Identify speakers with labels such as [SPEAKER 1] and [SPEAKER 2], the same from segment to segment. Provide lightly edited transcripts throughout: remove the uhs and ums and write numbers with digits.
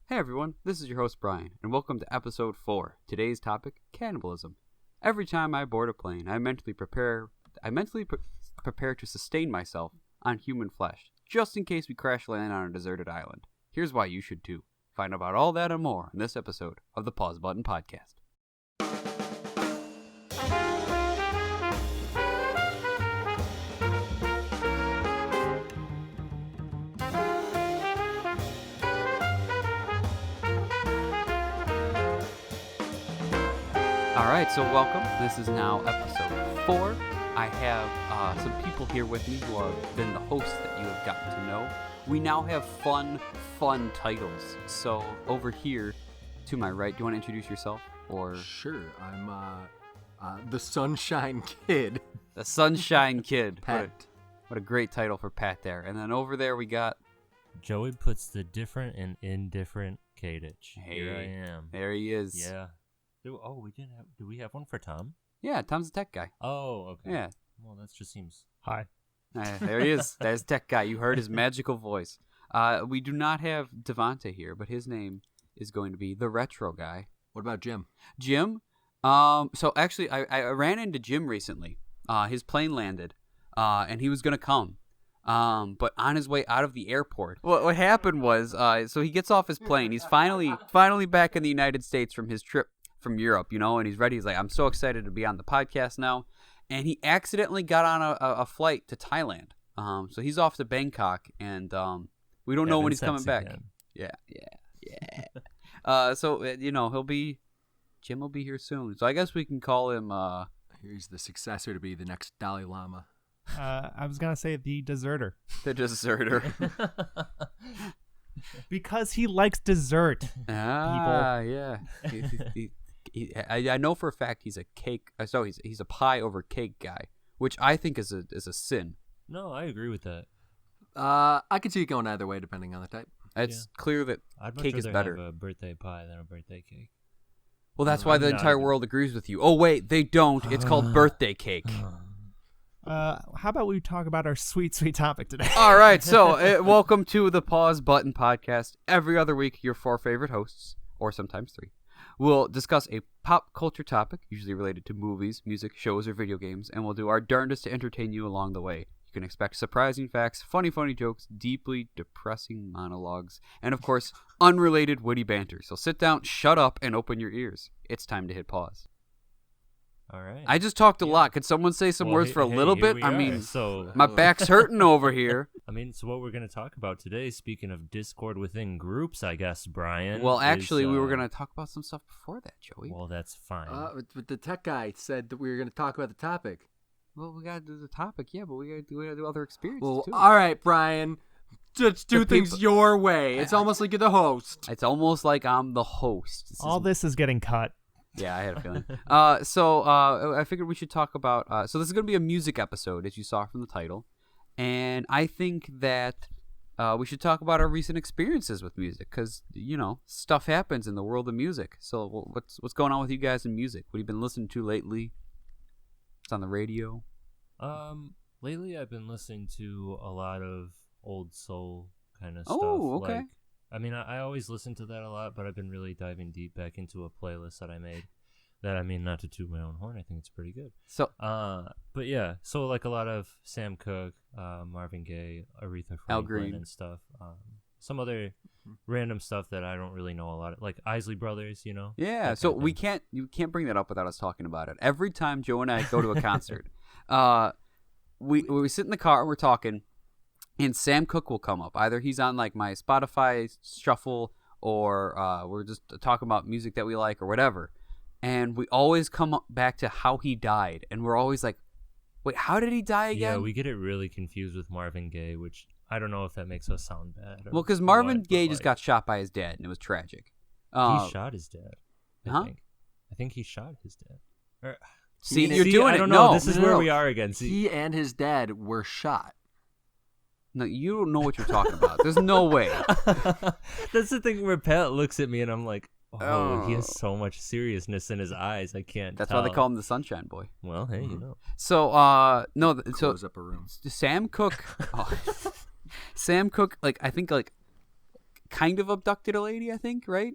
[SPEAKER 1] Hey everyone, this is your host Brian, and welcome to episode 4. Today's topic, cannibalism. Every time I board a plane, I mentally prepare to sustain myself on human flesh, just in case we crash land on a deserted island. Here's why you should too. Find out about all that and more in this episode of the Pause Button Podcast. Alright, so welcome. This is now episode 4. I have some people here with me who have been the hosts that you have gotten to know. We now have fun titles. So over here to my right, do you want to introduce yourself? Or
[SPEAKER 2] Sure, I'm the Sunshine Kid.
[SPEAKER 1] The Sunshine Kid.
[SPEAKER 2] Pat.
[SPEAKER 1] What a great title for Pat there. And then over there we got
[SPEAKER 3] Joey puts the different and indifferent Kadich.
[SPEAKER 1] Hey,
[SPEAKER 3] Here I am.
[SPEAKER 1] There he is.
[SPEAKER 3] Yeah. We didn't have. Do we have one for Tom?
[SPEAKER 1] Yeah, Tom's a tech guy.
[SPEAKER 3] Oh, okay.
[SPEAKER 1] Yeah.
[SPEAKER 3] Well, that just seems. Hi.
[SPEAKER 1] There he is. There's tech guy. You heard his magical voice. We do not have Devonta here, but his name is going to be the Retro Guy.
[SPEAKER 2] What about Jim?
[SPEAKER 1] Jim? So actually, I ran into Jim recently. His plane landed, and he was going to come. But on his way out of the airport, what happened was, so he gets off his plane. He's finally back in the United States from his trip from Europe, you know, and he's ready. He's like, I'm so excited to be on the podcast now. And he accidentally got on a flight to Thailand. So he's off to Bangkok, and we don't know when he's coming back.
[SPEAKER 3] Again.
[SPEAKER 1] Yeah. So, you know, Jim will be here soon. So I guess we can call him,
[SPEAKER 2] He's the successor to be the next Dalai Lama.
[SPEAKER 4] I was going to say the deserter.
[SPEAKER 1] the deserter.
[SPEAKER 4] Because he likes dessert.
[SPEAKER 1] Yeah. I know for a fact he's a cake. So he's a pie over cake guy, which I think is a sin.
[SPEAKER 3] No, I agree with that.
[SPEAKER 2] I could see it going either way depending on the type.
[SPEAKER 1] It's clear that
[SPEAKER 3] I'd much
[SPEAKER 1] cake is
[SPEAKER 3] rather
[SPEAKER 1] better.
[SPEAKER 3] have a birthday pie than a birthday cake.
[SPEAKER 1] Well, that's why the entire world agrees with you. Oh wait, they don't. It's called birthday cake.
[SPEAKER 4] How about we talk about our sweet topic today?
[SPEAKER 1] All right, so welcome to the Pause Button Podcast. Every other week, your 4 favorite hosts, or sometimes 3, will discuss a pop culture topic, usually related to movies, music, shows, or video games, and we'll do our darndest to entertain you along the way. You can expect surprising facts, funny jokes, deeply depressing monologues, and of course, unrelated witty banter. So sit down, shut up, and open your ears. It's time to hit pause.
[SPEAKER 3] All right.
[SPEAKER 1] I just talked a lot. Could someone say some words for a little bit? I mean,
[SPEAKER 3] so
[SPEAKER 1] my back's hurting over here.
[SPEAKER 3] so what we're going to talk about today, speaking of discord within groups, I guess, Brian.
[SPEAKER 1] Well, actually, we were going to talk about some stuff before that, Joey.
[SPEAKER 3] Well, that's fine.
[SPEAKER 2] But the tech guy said that we were going to talk about the topic.
[SPEAKER 1] Well, we got to do the topic, yeah, but we got to do other experiences,
[SPEAKER 2] Well,
[SPEAKER 1] too.
[SPEAKER 2] all right, Brian. Let's do things your way. It's almost like you're the host.
[SPEAKER 1] It's almost like I'm the host.
[SPEAKER 4] This is getting cut.
[SPEAKER 1] Yeah, I had a feeling. So I figured we should talk about... so this is going to be a music episode, as you saw from the title. And I think that we should talk about our recent experiences with music. Because, you know, stuff happens in the world of music. So what's going on with you guys in music? What have you been listening to lately? It's on the radio.
[SPEAKER 3] Lately I've been listening to a lot of old soul kind of stuff.
[SPEAKER 1] Oh, okay.
[SPEAKER 3] Like, I mean, I always listen to that a lot, but I've been really diving deep back into a playlist that I made. Not to toot my own horn, I think it's pretty good.
[SPEAKER 1] So,
[SPEAKER 3] but yeah, so like a lot of Sam Cooke, Marvin Gaye, Aretha
[SPEAKER 1] Al
[SPEAKER 3] Franklin,
[SPEAKER 1] Green.
[SPEAKER 3] and stuff. Some other random stuff that I don't really know a lot of, like Isley Brothers, you know.
[SPEAKER 1] yeah, so you can't bring that up without us talking about it. Every time Joe and I go to a concert, we sit in the car and we're talking, and Sam Cooke will come up. Either he's on like my Spotify shuffle, or we're just talking about music that we like or whatever. And we always come back to how he died, and we're always like, wait, how did he die again?
[SPEAKER 3] Yeah, we get it really confused with Marvin Gaye, which I don't know if that makes us sound bad.
[SPEAKER 1] Well, because Marvin Gaye just got shot by his dad, and it was tragic.
[SPEAKER 3] He shot his dad. I think he shot his dad.
[SPEAKER 1] You're doing
[SPEAKER 3] I
[SPEAKER 1] it.
[SPEAKER 3] don't know.
[SPEAKER 1] No,
[SPEAKER 3] this is where we are again. See?
[SPEAKER 2] He and his dad were shot.
[SPEAKER 1] No, you don't know what you're talking about. There's no way.
[SPEAKER 3] That's the thing where Pat looks at me, and I'm like, he has so much seriousness in his eyes. I can't.
[SPEAKER 1] That's
[SPEAKER 3] tell.
[SPEAKER 1] why they call him the Sunshine Boy.
[SPEAKER 3] Well, hey, you know.
[SPEAKER 1] So,
[SPEAKER 2] Close up a room.
[SPEAKER 1] Sam Cooke, Sam Cooke, like I think like kind of abducted a lady, I think, right?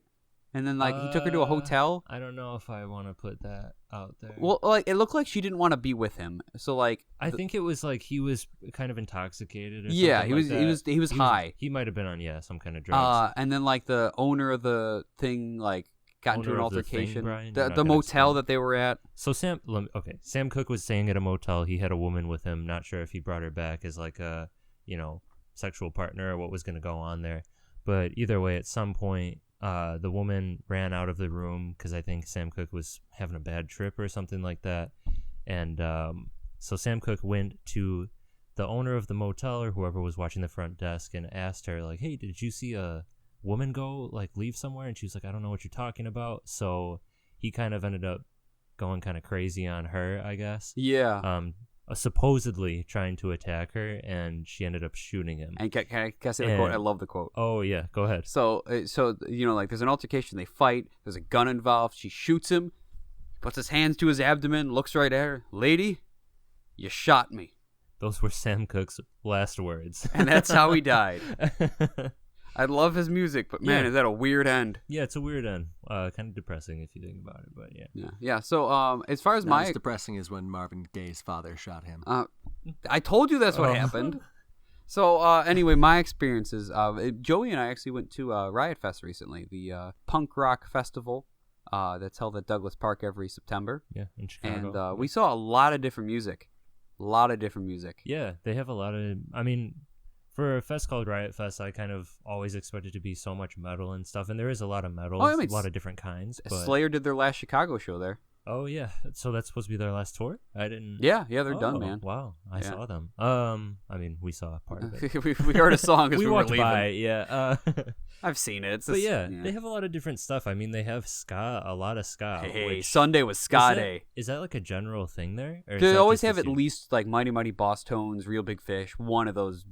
[SPEAKER 1] And then like he took her to a hotel.
[SPEAKER 3] I don't know if I want to put that out there.
[SPEAKER 1] Well, like it looked like she didn't want to be with him. So like
[SPEAKER 3] I think it was like he was kind of intoxicated. Or
[SPEAKER 1] yeah,
[SPEAKER 3] something
[SPEAKER 1] he was high.
[SPEAKER 3] He might have been on some kind of drugs.
[SPEAKER 1] And then like the owner of the thing like got into an
[SPEAKER 3] Owner of the thing,
[SPEAKER 1] altercation.
[SPEAKER 3] Brian?
[SPEAKER 1] The
[SPEAKER 3] You're not gonna
[SPEAKER 1] motel
[SPEAKER 3] explain.
[SPEAKER 1] that they were at.
[SPEAKER 3] So Sam Cooke was staying at a motel. He had a woman with him. Not sure if he brought her back as like a sexual partner or what was going to go on there. But either way, at some point, the woman ran out of the room because I think Sam Cooke was having a bad trip or something like that. And so Sam Cooke went to the owner of the motel or whoever was watching the front desk and asked her, like, hey, did you see a woman leave somewhere? And she was like, I don't know what you're talking about. So he kind of ended up going kind of crazy on her, I guess.
[SPEAKER 1] Yeah.
[SPEAKER 3] Supposedly trying to attack her, and she ended up shooting him.
[SPEAKER 1] And can I say the quote? I love the quote.
[SPEAKER 3] Oh yeah, go ahead.
[SPEAKER 1] So like there's an altercation, they fight, there's a gun involved, she shoots him, puts his hands to his abdomen, looks right at her, lady, you shot me.
[SPEAKER 3] Those were Sam Cooke's last words.
[SPEAKER 1] And that's how he died. I love his music, but man, is that a weird end.
[SPEAKER 3] Yeah, it's a weird end. Kind of depressing if you think about it, but yeah.
[SPEAKER 1] Yeah. So as far as
[SPEAKER 2] Not as depressing as when Marvin Gaye's father shot him.
[SPEAKER 1] I told you that's what happened. So anyway, my experiences. Joey and I actually went to Riot Fest recently, the punk rock festival that's held at Douglas Park every September.
[SPEAKER 3] Yeah, in Chicago.
[SPEAKER 1] And we saw a lot of different music.
[SPEAKER 3] Yeah, they have a lot of. I mean, for a fest called Riot Fest, I kind of always expected to be so much metal and stuff, and there is a lot of metal, a lot of different kinds. But...
[SPEAKER 1] Slayer did their last Chicago show there.
[SPEAKER 3] Oh yeah, so that's supposed to be their last tour? I didn't.
[SPEAKER 1] Yeah, they're done, man.
[SPEAKER 3] Wow, I saw them. I mean, we saw part of it.
[SPEAKER 1] we heard a song as we
[SPEAKER 3] walked
[SPEAKER 1] were leaving.
[SPEAKER 3] by. Yeah.
[SPEAKER 1] I've seen it.
[SPEAKER 3] But they have a lot of different stuff. I mean, they have ska, a lot of ska.
[SPEAKER 1] Hey, Sunday was ska day.
[SPEAKER 3] Is that like a general thing there? Or
[SPEAKER 1] they always have at least like Mighty Mighty Boss Tones, Real Big Fish, one of those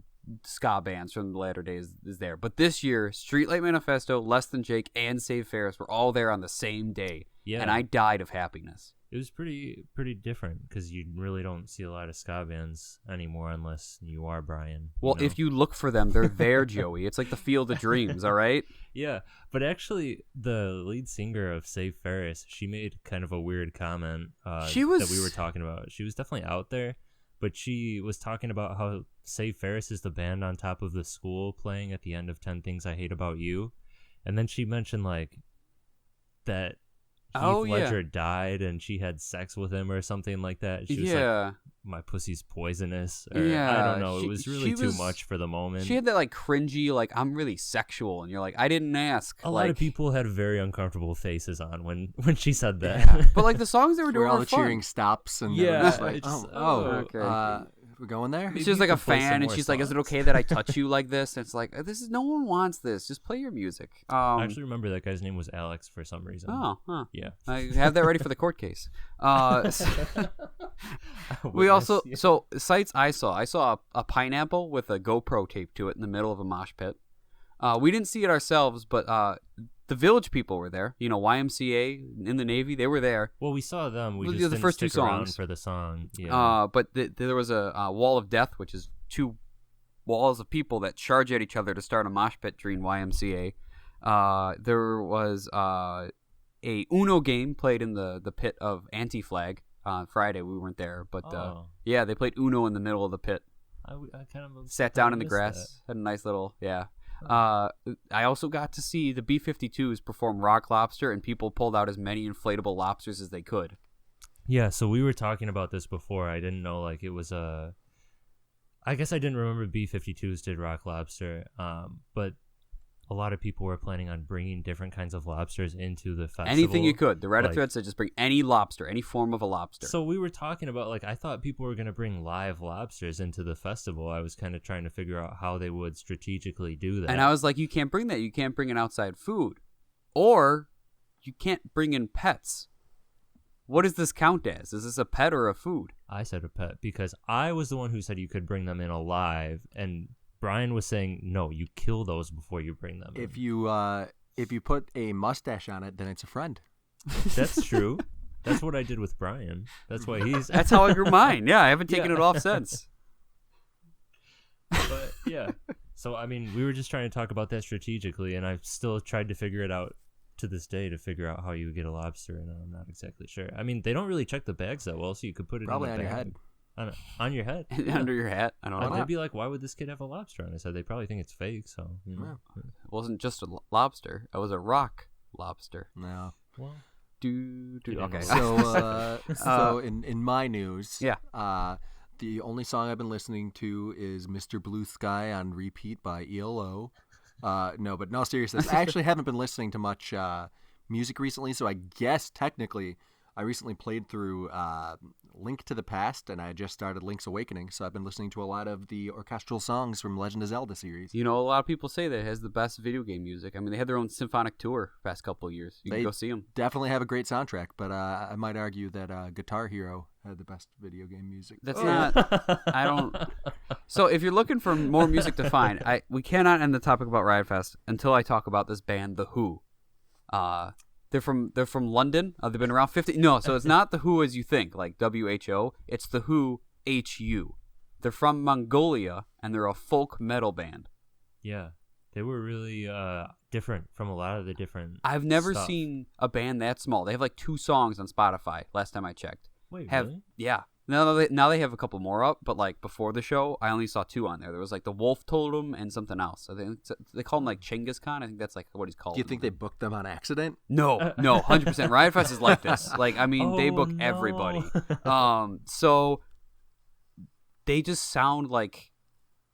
[SPEAKER 1] ska bands from the latter days is there. But this year, Streetlight Manifesto, Less Than Jake, and Save Ferris were all there on the same day.
[SPEAKER 3] Yeah.
[SPEAKER 1] And I died of happiness.
[SPEAKER 3] It was pretty different because you really don't see a lot of ska bands anymore unless you are Brian.
[SPEAKER 1] Well, if you look for them, they're there, Joey. It's like the Field of Dreams, all right?
[SPEAKER 3] Yeah, but actually, the lead singer of Save Ferris, she made kind of a weird comment that we were talking about. She was definitely out there, but she was talking about how Save Ferris is the band on top of the school playing at the end of 10 Things I Hate About You. And then she mentioned like that Heath Ledger died and she had sex with him or something like that. She was like, my pussy's poisonous. Or, I don't know. It was really too much for the moment.
[SPEAKER 1] She had that like cringy, like, I'm really sexual. And you're like, I didn't ask.
[SPEAKER 3] A lot of people had very uncomfortable faces on when she said that.
[SPEAKER 1] Yeah. But like the songs they were doing
[SPEAKER 2] where all
[SPEAKER 1] were
[SPEAKER 2] the
[SPEAKER 1] fun.
[SPEAKER 2] cheering stops and
[SPEAKER 3] okay.
[SPEAKER 2] We're going there.
[SPEAKER 1] She's like a fan, and she's like, "Is it okay that I touch you like this?" And it's like, "This is no one wants this. Just play your music."
[SPEAKER 3] I actually remember that guy's name was Alex for some reason.
[SPEAKER 1] Oh, huh.
[SPEAKER 3] Yeah.
[SPEAKER 1] I have that ready for the court case. We also sites I saw a pineapple with a GoPro taped to it in the middle of a mosh pit. We didn't see it ourselves, but the Village people were there. You know, YMCA in the Navy, they were there.
[SPEAKER 3] Well, we saw them. We just
[SPEAKER 1] the
[SPEAKER 3] didn't
[SPEAKER 1] first
[SPEAKER 3] stick
[SPEAKER 1] two
[SPEAKER 3] around
[SPEAKER 1] songs
[SPEAKER 3] for the song. Yeah.
[SPEAKER 1] But there was a wall of death, which is two walls of people that charge at each other to start a mosh pit during YMCA. There was a Uno game played in the pit of Anti-Flag on Friday. We weren't there, but yeah, they played Uno in the middle of the pit.
[SPEAKER 3] I kind of
[SPEAKER 1] sat down in the grass, had a nice little I also got to see the B-52s perform Rock Lobster, and people pulled out as many inflatable lobsters as they could.
[SPEAKER 3] Yeah, so we were talking about this before. I didn't know like it was a. I guess I didn't remember B-52s did Rock Lobster, but a lot of people were planning on bringing different kinds of lobsters into the festival.
[SPEAKER 1] Anything you could. The Reddit thread said just bring any lobster, any form of a lobster.
[SPEAKER 3] So we were talking about, like, I thought people were going to bring live lobsters into the festival. I was kind of trying to figure out how they would strategically do that.
[SPEAKER 1] And I was like, you can't bring that. You can't bring in outside food. Or you can't bring in pets. What does this count as? Is this a pet or a food?
[SPEAKER 3] I said a pet because I was the one who said you could bring them in alive, and Brian was saying, no, you kill those before you bring them in.
[SPEAKER 2] If you put a mustache on it, then it's a friend.
[SPEAKER 3] That's true. That's what I did with Brian. That's why he's...
[SPEAKER 1] That's how I grew mine. Yeah, I haven't taken it off since.
[SPEAKER 3] But, yeah. So I mean, we were just trying to talk about that strategically, and I've still tried to figure it out to this day to figure out how you get a lobster, and I'm not exactly sure. I mean, they don't really check the bags that well, so you could put it
[SPEAKER 2] Probably
[SPEAKER 3] in
[SPEAKER 2] on
[SPEAKER 3] the
[SPEAKER 2] your
[SPEAKER 3] bag.
[SPEAKER 2] head.
[SPEAKER 3] On your head.
[SPEAKER 1] Under your hat. I don't know.
[SPEAKER 3] They'd be like, why would this kid have a lobster on his head? They probably think it's fake, so you know.
[SPEAKER 1] It wasn't just a lobster. It was a rock lobster.
[SPEAKER 2] No.
[SPEAKER 3] Well,
[SPEAKER 1] Okay.
[SPEAKER 2] So in my news,
[SPEAKER 1] Yeah.
[SPEAKER 2] The only song I've been listening to is Mr. Blue Sky on repeat by ELO. No seriousness. I actually haven't been listening to much music recently, so I guess technically I recently played through Link to the Past, and I just started Link's Awakening, so I've been listening to a lot of the orchestral songs from Legend of Zelda series.
[SPEAKER 1] You know, a lot of people say that it has the best video game music. I mean, they had their own symphonic tour the past couple of years. You can go see them.
[SPEAKER 2] Definitely have a great soundtrack, but I might argue that Guitar Hero had the best video game music.
[SPEAKER 1] That's not. I don't. So if you're looking for more music to find, we cannot end the topic about Riot Fest until I talk about this band, The Who. They're from London. They've been around 50. No, so it's not The Who as you think, like WHO. It's The Who HU. They're from Mongolia, and they're a folk metal band.
[SPEAKER 3] yeah, they were really different from a lot of the different.
[SPEAKER 1] I've never
[SPEAKER 3] stuff.
[SPEAKER 1] seen a band that small. They have like 2 songs on Spotify. Last time I checked.
[SPEAKER 3] Wait, really?
[SPEAKER 1] Yeah. Now they have a couple more up, but like before the show, I only saw 2 on there. There was like the Wolf Totem and something else. I think they call him like Chinggis Khan. I think that's like what he's called.
[SPEAKER 2] Do you think they booked them on accident?
[SPEAKER 1] No, 100%. Riot Fest is like this. Like, I mean, they book
[SPEAKER 3] no.
[SPEAKER 1] everybody. So they just sound like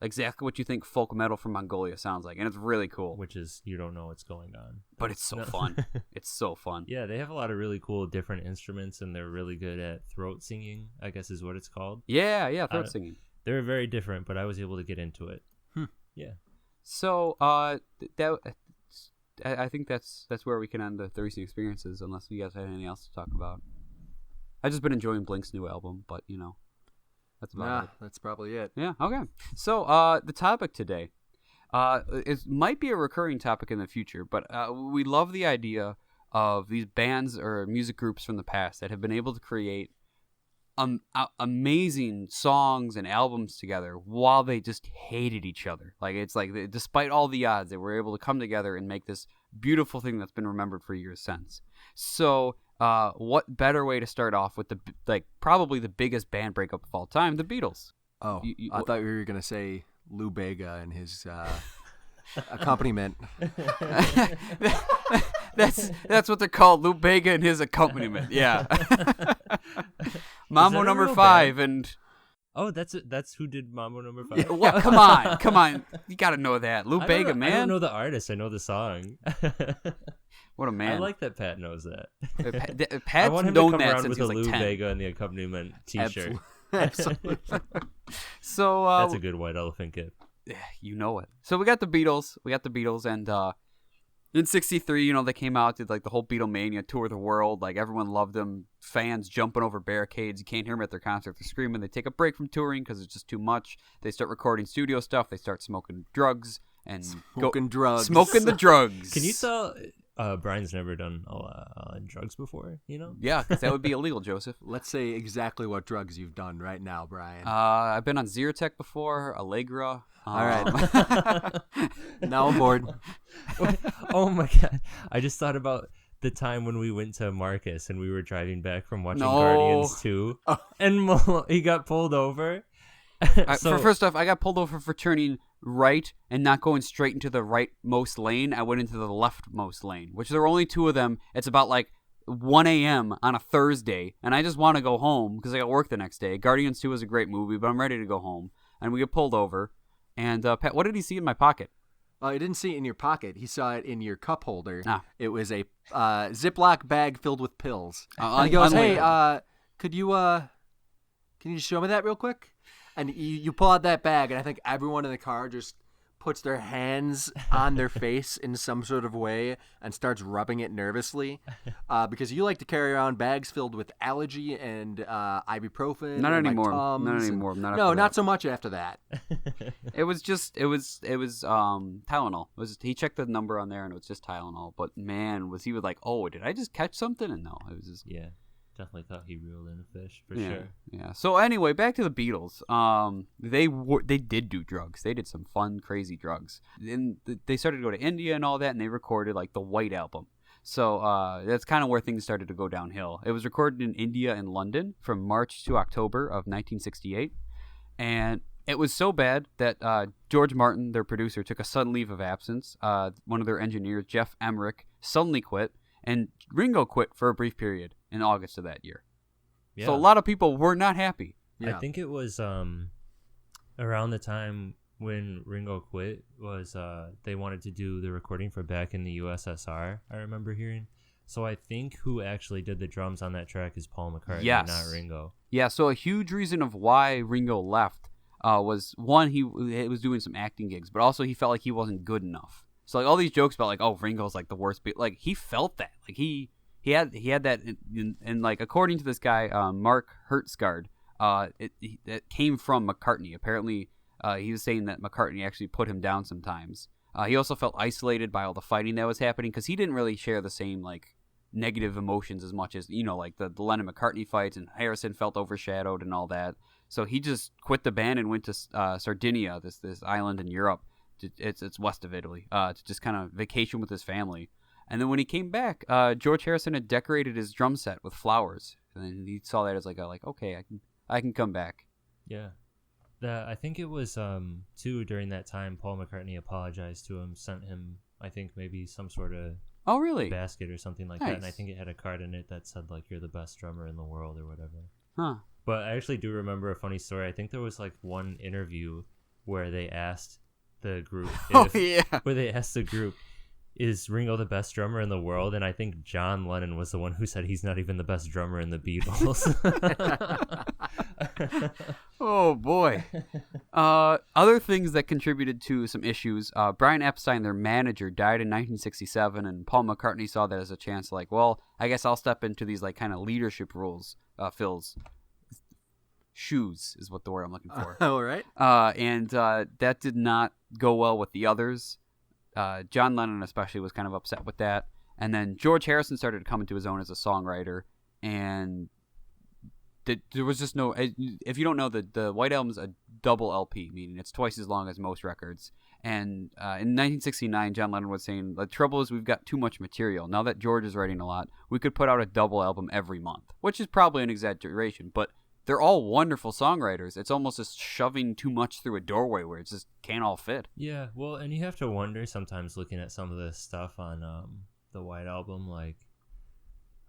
[SPEAKER 1] exactly what you think folk metal from Mongolia sounds like, and it's really cool.
[SPEAKER 3] Which is you don't know what's going on.
[SPEAKER 1] But it's so
[SPEAKER 3] No.
[SPEAKER 1] fun. It's so fun.
[SPEAKER 3] Yeah, they have a lot of really cool different instruments, and they're really good at throat singing, I guess is what it's called.
[SPEAKER 1] Yeah, throat singing.
[SPEAKER 3] They're very different, but I was able to get into it. Yeah.
[SPEAKER 1] So, I think that's where we can end the recent experiences, unless you guys have anything else to talk about. I've just been enjoying Blink's new album, but you know, that's about it.
[SPEAKER 2] That's probably it.
[SPEAKER 1] Yeah. Okay. So, the topic today, it might be a recurring topic in the future, but we love the idea of these bands or music groups from the past that have been able to create amazing songs and albums together while they just hated each other. Like, it's like despite all the odds, they were able to come together and make this beautiful thing that's been remembered for years since. So, what better way to start off with probably the biggest band breakup of all time, the Beatles.
[SPEAKER 2] Oh, I thought you were gonna say Lou Bega and his accompaniment.
[SPEAKER 1] That's what they're called, Lou Bega and his accompaniment. Yeah. Mambo
[SPEAKER 3] a
[SPEAKER 1] number
[SPEAKER 3] real
[SPEAKER 1] 5
[SPEAKER 3] band?
[SPEAKER 1] and
[SPEAKER 3] Oh, that's who did Mambo number 5?
[SPEAKER 1] what? Come on, you gotta know that Lou Bega, man.
[SPEAKER 3] I don't know the artist. I know the song.
[SPEAKER 1] What a man!
[SPEAKER 3] I like that Pat knows that. I
[SPEAKER 1] Pat's
[SPEAKER 3] want him to
[SPEAKER 1] known
[SPEAKER 3] come
[SPEAKER 1] that
[SPEAKER 3] around
[SPEAKER 1] since
[SPEAKER 3] with
[SPEAKER 1] he
[SPEAKER 3] a
[SPEAKER 1] was
[SPEAKER 3] Lou
[SPEAKER 1] like 10.
[SPEAKER 3] Bega and the accompaniment T-shirt.
[SPEAKER 2] Absolutely.
[SPEAKER 1] So
[SPEAKER 3] That's a good white elephant gift.
[SPEAKER 1] you know it. So we got the Beatles, and in '63, you know, they came out, did like the whole Beatlemania tour of the world. Like, everyone loved them. Fans jumping over barricades. You can't hear them at their concert. They're screaming. They take a break from touring because it's just too much. They start recording studio stuff. They start smoking drugs and
[SPEAKER 2] Smoking drugs.
[SPEAKER 1] Smoking the drugs.
[SPEAKER 3] Can you tell Brian's never done drugs before? You know?
[SPEAKER 1] Yeah, because that would be illegal, Joseph.
[SPEAKER 2] Let's say exactly what drugs you've done right now, Brian.
[SPEAKER 1] I've been on Zyrtec before, Allegra.
[SPEAKER 2] All right. Now I'm bored.
[SPEAKER 3] Oh my god! I just thought about the time when we went to Marcus and we were driving back from watching Guardians 2, and he got pulled over.
[SPEAKER 1] First off, I got pulled over for turning right and not going straight into the rightmost lane. I went into the leftmost lane, which there are only 2 of them. It's about like 1 a.m. on a Thursday, and I just want to go home because I got work the next day. Guardians 2 is a great movie, but I'm ready to go home. And we get pulled over. And Pat, what did he see in my pocket?
[SPEAKER 2] He didn't see it in your pocket. He saw it in your cup holder.
[SPEAKER 1] Ah.
[SPEAKER 2] It was a Ziploc bag filled with pills.
[SPEAKER 1] Uh,
[SPEAKER 2] And he goes,
[SPEAKER 1] unlabeled.
[SPEAKER 2] "Hey, can you just show me that real quick?" And you pull out that bag, and I think everyone in the car just puts their hands on their face in some sort of way and starts rubbing it nervously, because you like to carry around bags filled with allergy and ibuprofen.
[SPEAKER 1] Not
[SPEAKER 2] and,
[SPEAKER 1] anymore.
[SPEAKER 2] Like, Tums
[SPEAKER 1] Not
[SPEAKER 2] and-
[SPEAKER 1] anymore. Not
[SPEAKER 2] No,
[SPEAKER 1] after
[SPEAKER 2] not
[SPEAKER 1] that.
[SPEAKER 2] so much after that.
[SPEAKER 1] It was Tylenol. He checked the number on there and it was just Tylenol. But man, he was like, oh, did I just catch something? And no, it was just
[SPEAKER 3] Yeah. Definitely thought he reeled in a fish for
[SPEAKER 1] Yeah,
[SPEAKER 3] sure.
[SPEAKER 1] yeah. So anyway, back to the Beatles. They did do drugs. They did some fun, crazy drugs. And they started to go to India and all that, and they recorded like the White Album. So that's kind of where things started to go downhill. It was recorded in India and London from March to October of 1968, and it was so bad that George Martin, their producer, took a sudden leave of absence. One of their engineers, Jeff Emmerich, suddenly quit, and Ringo quit for a brief period in August of that year.
[SPEAKER 3] Yeah.
[SPEAKER 1] So a lot of people were not happy.
[SPEAKER 2] Yeah.
[SPEAKER 3] I think it was around the time when Ringo quit was they wanted to do the recording for Back in the USSR, I remember hearing. So I think who actually did the drums on that track is Paul McCartney,
[SPEAKER 1] Yes.
[SPEAKER 3] not Ringo.
[SPEAKER 1] Yeah, so a huge reason of why Ringo left was, one, he was doing some acting gigs, but also he felt like he wasn't good enough. So like all these jokes about like, oh, Ringo's like the worst, like he felt that, like he had that, and like according to this guy Mark Hertsgaard, it came from McCartney. Apparently, he was saying that McCartney actually put him down sometimes. He also felt isolated by all the fighting that was happening because he didn't really share the same like negative emotions as much as, you know, like the Lennon McCartney fights, and Harrison felt overshadowed and all that. So he just quit the band and went to Sardinia, this island in Europe. It's west of Italy, to just kind of vacation with his family. And then when he came back, George Harrison had decorated his drum set with flowers, and he saw that as like okay, I can come back.
[SPEAKER 3] Yeah. I think it was too during that time Paul McCartney apologized to him, sent him I think maybe some sort of
[SPEAKER 1] Oh really?
[SPEAKER 3] basket or something like
[SPEAKER 1] Nice.
[SPEAKER 3] that, and I think it had a card in it that said like you're the best drummer in the world or whatever.
[SPEAKER 1] Huh.
[SPEAKER 3] But I actually do remember a funny story. I think there was like one interview where they asked the group
[SPEAKER 1] Oh yeah.
[SPEAKER 3] where they asked the group, is Ringo the best drummer in the world? And I think John Lennon was the one who said he's not even the best drummer in the Beatles.
[SPEAKER 1] Oh boy. Other things that contributed to some issues. Brian Epstein, their manager, died in 1967, and Paul McCartney saw that as a chance. Like, well, I guess I'll step into these like kind of leadership roles. Phil's shoes is what the word I'm looking for.
[SPEAKER 2] All right.
[SPEAKER 1] And that did not go well with the others. John Lennon especially was kind of upset with that. And then George Harrison started to come into his own as a songwriter, and there was just no. If you don't know, the White Album's a double LP, meaning it's twice as long as most records. And in 1969, John Lennon was saying, the trouble is we've got too much material. Now that George is writing a lot, we could put out a double album every month, which is probably an exaggeration, but they're all wonderful songwriters. It's almost just shoving too much through a doorway where it just can't all fit.
[SPEAKER 3] Yeah, well, and you have to wonder sometimes looking at some of the stuff on the White Album, like,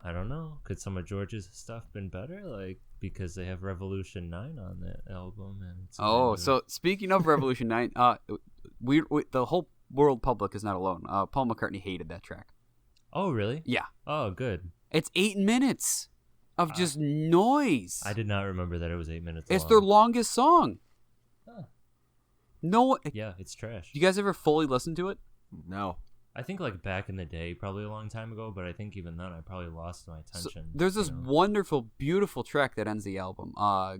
[SPEAKER 3] I don't know, could some of George's stuff been better? Like, because they have Revolution 9 on that album. And it's
[SPEAKER 1] So speaking of Revolution 9, we the whole world public is not alone. Paul McCartney hated that track.
[SPEAKER 3] Oh, really?
[SPEAKER 1] Yeah.
[SPEAKER 3] Oh, good.
[SPEAKER 1] It's 8 minutes of just noise.
[SPEAKER 3] I did not remember that it was 8 minutes
[SPEAKER 1] It's
[SPEAKER 3] long.
[SPEAKER 1] their longest song.
[SPEAKER 3] Huh.
[SPEAKER 1] No,
[SPEAKER 3] Yeah, it's trash.
[SPEAKER 1] you guys ever fully listen to it?
[SPEAKER 2] No.
[SPEAKER 3] I think like back in the day, probably a long time ago, but I think even then I probably lost my
[SPEAKER 1] So
[SPEAKER 3] attention.
[SPEAKER 1] there's this
[SPEAKER 3] you know?
[SPEAKER 1] wonderful, beautiful track that ends the album,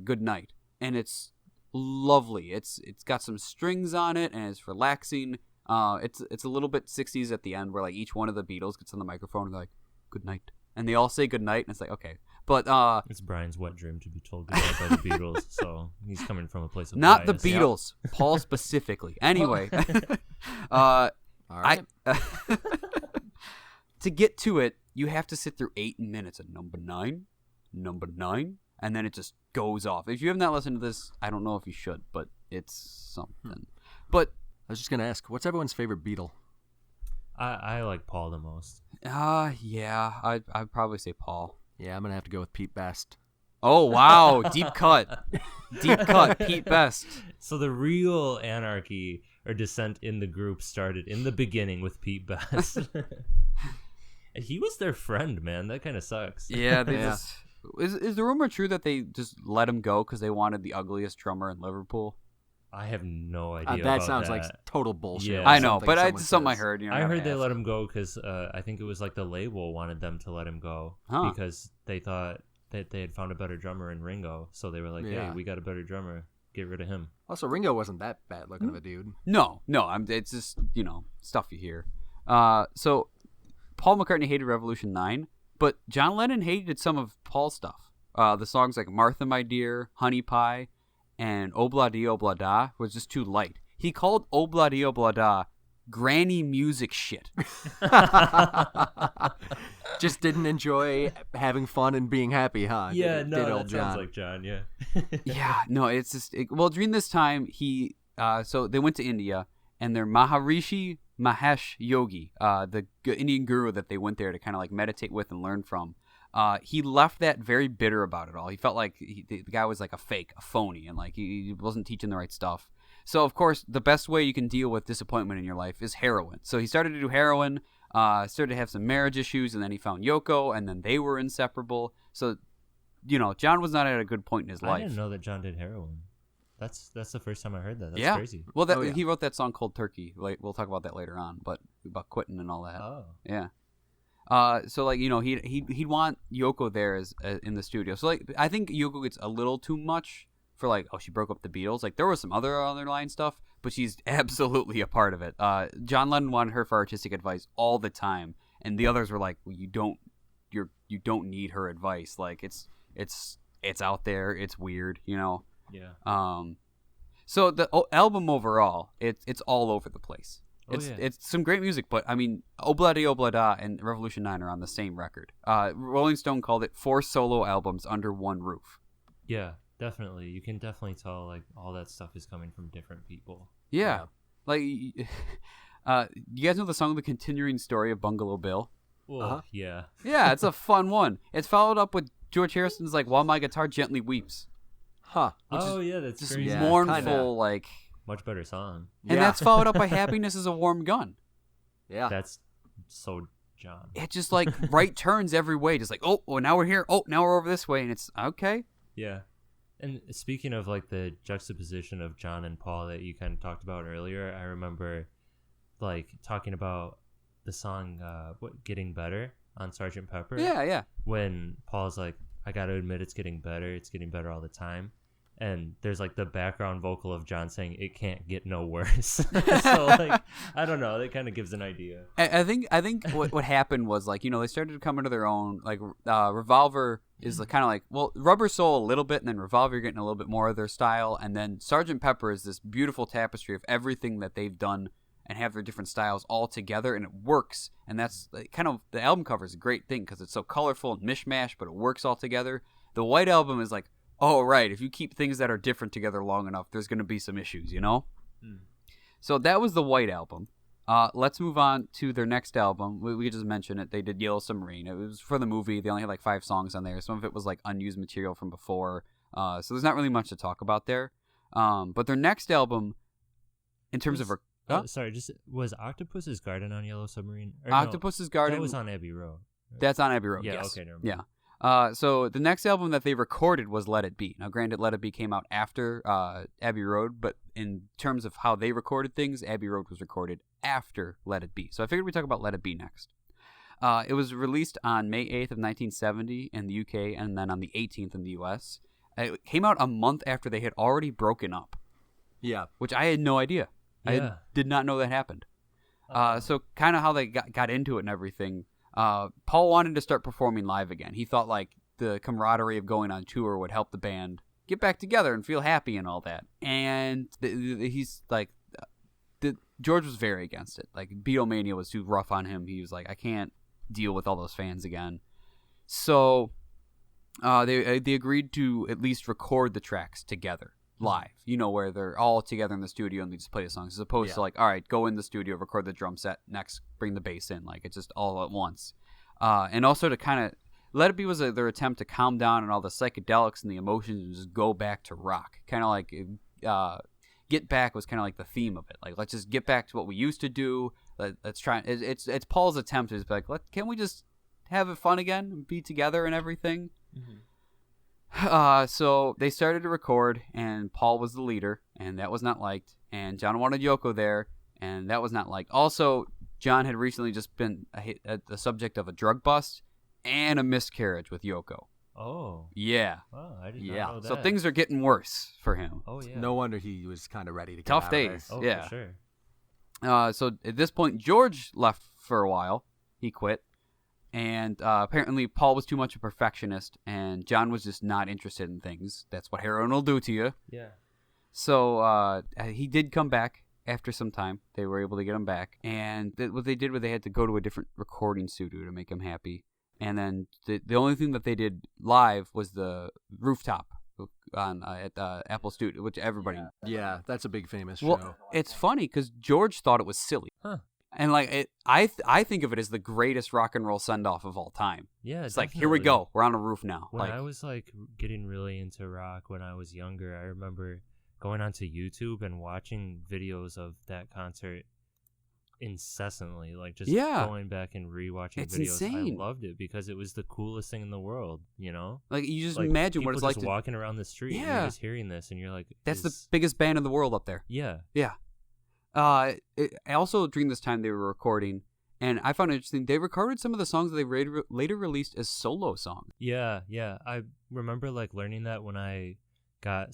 [SPEAKER 1] Good Night, and it's lovely. It's got some strings on it, and it's relaxing. It's a little bit 60s at the end, where like each one of the Beatles gets on the microphone and they're like, "Good night," and they all say good night, and it's like, okay, but
[SPEAKER 3] It's Brian's wet dream to be told goodnight by the Beatles, so he's coming from a place of
[SPEAKER 1] not the
[SPEAKER 3] bias.
[SPEAKER 1] Beatles, Paul specifically. Anyway,
[SPEAKER 2] All right.
[SPEAKER 1] to get to it, you have to sit through 8 minutes of number nine, and then it just goes off. If you have not listened to this, I don't know if you should, but it's something. But
[SPEAKER 2] I was just gonna ask, what's everyone's favorite Beatle?
[SPEAKER 3] I like Paul the most.
[SPEAKER 1] yeah, I'd probably say Paul.
[SPEAKER 2] Yeah, I'm gonna have to go with Pete Best.
[SPEAKER 1] Oh wow, deep cut, Pete Best.
[SPEAKER 3] So the real anarchy or dissent in the group started in the beginning with Pete Best. And he was their friend, man. That kind of sucks.
[SPEAKER 1] Yeah, they
[SPEAKER 2] Yeah.
[SPEAKER 1] just. Is the rumor true that they just let him go because they wanted the ugliest drummer in Liverpool?
[SPEAKER 3] I have no idea.
[SPEAKER 2] That
[SPEAKER 3] about
[SPEAKER 2] sounds
[SPEAKER 3] that.
[SPEAKER 2] like total bullshit.
[SPEAKER 3] Yeah.
[SPEAKER 2] or
[SPEAKER 1] I know,
[SPEAKER 2] something
[SPEAKER 1] but
[SPEAKER 2] someone
[SPEAKER 1] it's something I
[SPEAKER 2] says.
[SPEAKER 1] heard. You know,
[SPEAKER 3] I
[SPEAKER 1] never
[SPEAKER 3] heard they
[SPEAKER 1] asked.
[SPEAKER 3] let him go because I think it was like the label wanted them to let him go
[SPEAKER 1] Huh.
[SPEAKER 3] because they thought that they had found a better drummer in Ringo. So they were like,
[SPEAKER 2] Yeah.
[SPEAKER 3] hey, we got a better drummer. Get rid of him.
[SPEAKER 2] Also, Ringo wasn't that bad looking of a dude.
[SPEAKER 1] No, it's just stuff you hear. So Paul McCartney hated Revolution 9, But John Lennon hated some of Paul's stuff. The songs like Martha, My Dear, Honey Pie, and Obladi Oblada was just too light. He called Obladi Oblada granny music shit.
[SPEAKER 2] Just didn't enjoy having fun and being happy, huh?
[SPEAKER 3] Yeah,
[SPEAKER 2] Did
[SPEAKER 3] no,
[SPEAKER 2] old
[SPEAKER 3] that
[SPEAKER 2] John.
[SPEAKER 3] sounds like John. Yeah.
[SPEAKER 1] Yeah, no, it's just well, during this time so they went to India, and their Maharishi Mahesh Yogi, the Indian guru that they went there to kind of like meditate with and learn from, he left that very bitter about it all. He felt like the guy was like a phony, and like he wasn't teaching the right stuff. So of course, the best way you can deal with disappointment in your life is heroin. So he started to do heroin, started to have some marriage issues, and then he found Yoko, and then they were inseparable. So, John was not at a good point in his
[SPEAKER 3] I
[SPEAKER 1] life.
[SPEAKER 3] didn't know that John did heroin. That's the first time I heard that. That's
[SPEAKER 1] yeah.
[SPEAKER 3] crazy.
[SPEAKER 1] Well,
[SPEAKER 2] Oh, yeah.
[SPEAKER 1] he wrote that song Cold Turkey. Like, we'll talk about that later on, but about quitting and all that.
[SPEAKER 3] Oh.
[SPEAKER 1] Yeah. So like he'd want Yoko there as in the studio. So like I think Yoko gets a little too much for like, oh, she broke up the Beatles. Like there was some other underlying stuff, but she's absolutely a part of it. John Lennon wanted her for artistic advice all the time, and the others were like, well, you don't need her advice. Like it's out there. It's weird,
[SPEAKER 3] Yeah.
[SPEAKER 1] So the album overall, it's all over the place.
[SPEAKER 3] Yeah.
[SPEAKER 1] It's some great music, but I mean, Obladi Oblada and Revolution 9 are on the same record. Rolling Stone called it 4 solo albums under one roof.
[SPEAKER 3] Yeah, definitely. You can definitely tell like all that stuff is coming from different people.
[SPEAKER 1] Yeah. Like, you guys know the song The Continuing Story of Bungalow Bill?
[SPEAKER 3] Well, yeah.
[SPEAKER 1] Yeah, it's a fun one. It's followed up with George Harrison's like While My Guitar Gently Weeps.
[SPEAKER 2] Huh.
[SPEAKER 3] Yeah, that's
[SPEAKER 1] Just
[SPEAKER 3] crazy.
[SPEAKER 2] Yeah,
[SPEAKER 1] mournful,
[SPEAKER 2] kinda.
[SPEAKER 1] like...
[SPEAKER 3] Much better song.
[SPEAKER 1] And that's followed up by Happiness is a Warm Gun.
[SPEAKER 2] Yeah.
[SPEAKER 3] That's so John.
[SPEAKER 1] It just like right turns every way. Just like, oh, well, now we're here. Oh, now we're over this way. And it's okay.
[SPEAKER 3] Yeah. And speaking of like the juxtaposition of John and Paul that you kind of talked about earlier, I remember like talking about the song Getting Better on Sgt. Pepper.
[SPEAKER 1] Yeah.
[SPEAKER 3] When Paul's like, I got to admit it's getting getting better all the time. And there's like the background vocal of John saying it can't get no worse. So like I don't know, that kind of gives an idea.
[SPEAKER 1] I think what happened was like, they started to come into their own. Like Revolver is kind of like, well, Rubber Soul a little bit, and then Revolver getting a little bit more of their style, and then Sgt. Pepper is this beautiful tapestry of everything that they've done and have their different styles all together, and it works. And that's kind of the album cover is a great thing because it's so colorful and mishmash, but it works all together. The White Album is like, oh, right, if you keep things that are different together long enough, there's going to be some issues, So that was the White Album. Let's move on to their next album. We just mentioned it. They did Yellow Submarine. It was for the movie. They only had like 5 songs on there. Some of it was like unused material from before. So there's not really much to talk about there. But their next album, in terms of...
[SPEAKER 3] Sorry, just was Octopus's Garden on Yellow Submarine? Or
[SPEAKER 1] Octopus's Garden...
[SPEAKER 3] That was on Abbey Road. Right?
[SPEAKER 1] That's on Abbey Road,
[SPEAKER 3] Yeah,
[SPEAKER 1] yes.
[SPEAKER 3] okay, never mind.
[SPEAKER 1] Yeah. So the next album that they recorded was Let It Be. Now, granted, Let It Be came out after Abbey Road, but in terms of how they recorded things, Abbey Road was recorded after Let It Be. So I figured we'd talk about Let It Be next. It was released on May 8th of 1970 in the UK, and then on the 18th in the US. It came out a month after they had already broken up.
[SPEAKER 2] Yeah.
[SPEAKER 1] Which I had no idea.
[SPEAKER 3] Yeah.
[SPEAKER 1] I did not know that happened. So kind of how they got into it and everything. Paul wanted to start performing live again. He thought like the camaraderie of going on tour would help the band get back together and feel happy and all that. And he's like, George was very against it. Like Beatlemania was too rough on him. He was like, I can't deal with all those fans again. So they agreed to at least record the tracks together live. Where they're all together in the studio and they just play the songs, as opposed to like, all right, go in the studio, record the drum set, next bring the bass in. Like it's just all at once. And also to kind of Let It Be was their attempt to calm down on all the psychedelics and the emotions and just go back to rock. Kind of like Get Back was kind of like the theme of it. Like let's just get back to what we used to do. Let's try. It's Paul's attempt to be like, can we just have it fun again and be together and everything? Mm-hmm. So they started to record, and Paul was the leader, and that was not liked. And John wanted Yoko there, and that was not liked. Also, John had recently just been the subject of a drug bust and a miscarriage with Yoko.
[SPEAKER 3] Oh.
[SPEAKER 1] Yeah.
[SPEAKER 3] Wow, I did not know that.
[SPEAKER 1] So things are getting worse for him.
[SPEAKER 3] Oh, yeah.
[SPEAKER 2] No wonder he was kind of ready to get
[SPEAKER 1] Tough
[SPEAKER 2] out
[SPEAKER 1] days.
[SPEAKER 2] Of
[SPEAKER 3] Oh,
[SPEAKER 1] yeah.
[SPEAKER 3] for sure.
[SPEAKER 1] So at this point, George left for a while. He quit. And apparently Paul was too much a perfectionist, and John was just not interested in things. That's what heroin will do to you.
[SPEAKER 3] Yeah.
[SPEAKER 1] So he did come back after some time. They were able to get him back. And what they did was they had to go to a different recording studio to make him happy. And then the only thing that they did live was the rooftop at Apple Studio, which everybody...
[SPEAKER 2] Yeah, that's a big famous show.
[SPEAKER 1] Well, it's funny because George thought it was silly.
[SPEAKER 3] Huh.
[SPEAKER 1] And like I think of it as the greatest rock and roll send off of all time.
[SPEAKER 3] Yeah,
[SPEAKER 1] it's like, here we go, we're on a roof now.
[SPEAKER 3] When I was like getting really into rock when I was younger, I remember going onto YouTube and watching videos of that concert incessantly, like just going back and rewatching
[SPEAKER 1] it's
[SPEAKER 3] videos.
[SPEAKER 1] Insane.
[SPEAKER 3] I loved it because it was the coolest thing in the world, you know?
[SPEAKER 1] Like you just
[SPEAKER 3] like,
[SPEAKER 1] imagine what it's like
[SPEAKER 3] just walking around the street and you're just hearing this and you're like,
[SPEAKER 1] that's the biggest band in the world up there.
[SPEAKER 3] Yeah.
[SPEAKER 1] Also during this time they were recording, and I found it interesting, they recorded some of the songs that they later released as solo songs.
[SPEAKER 3] Yeah. I remember like learning that when I got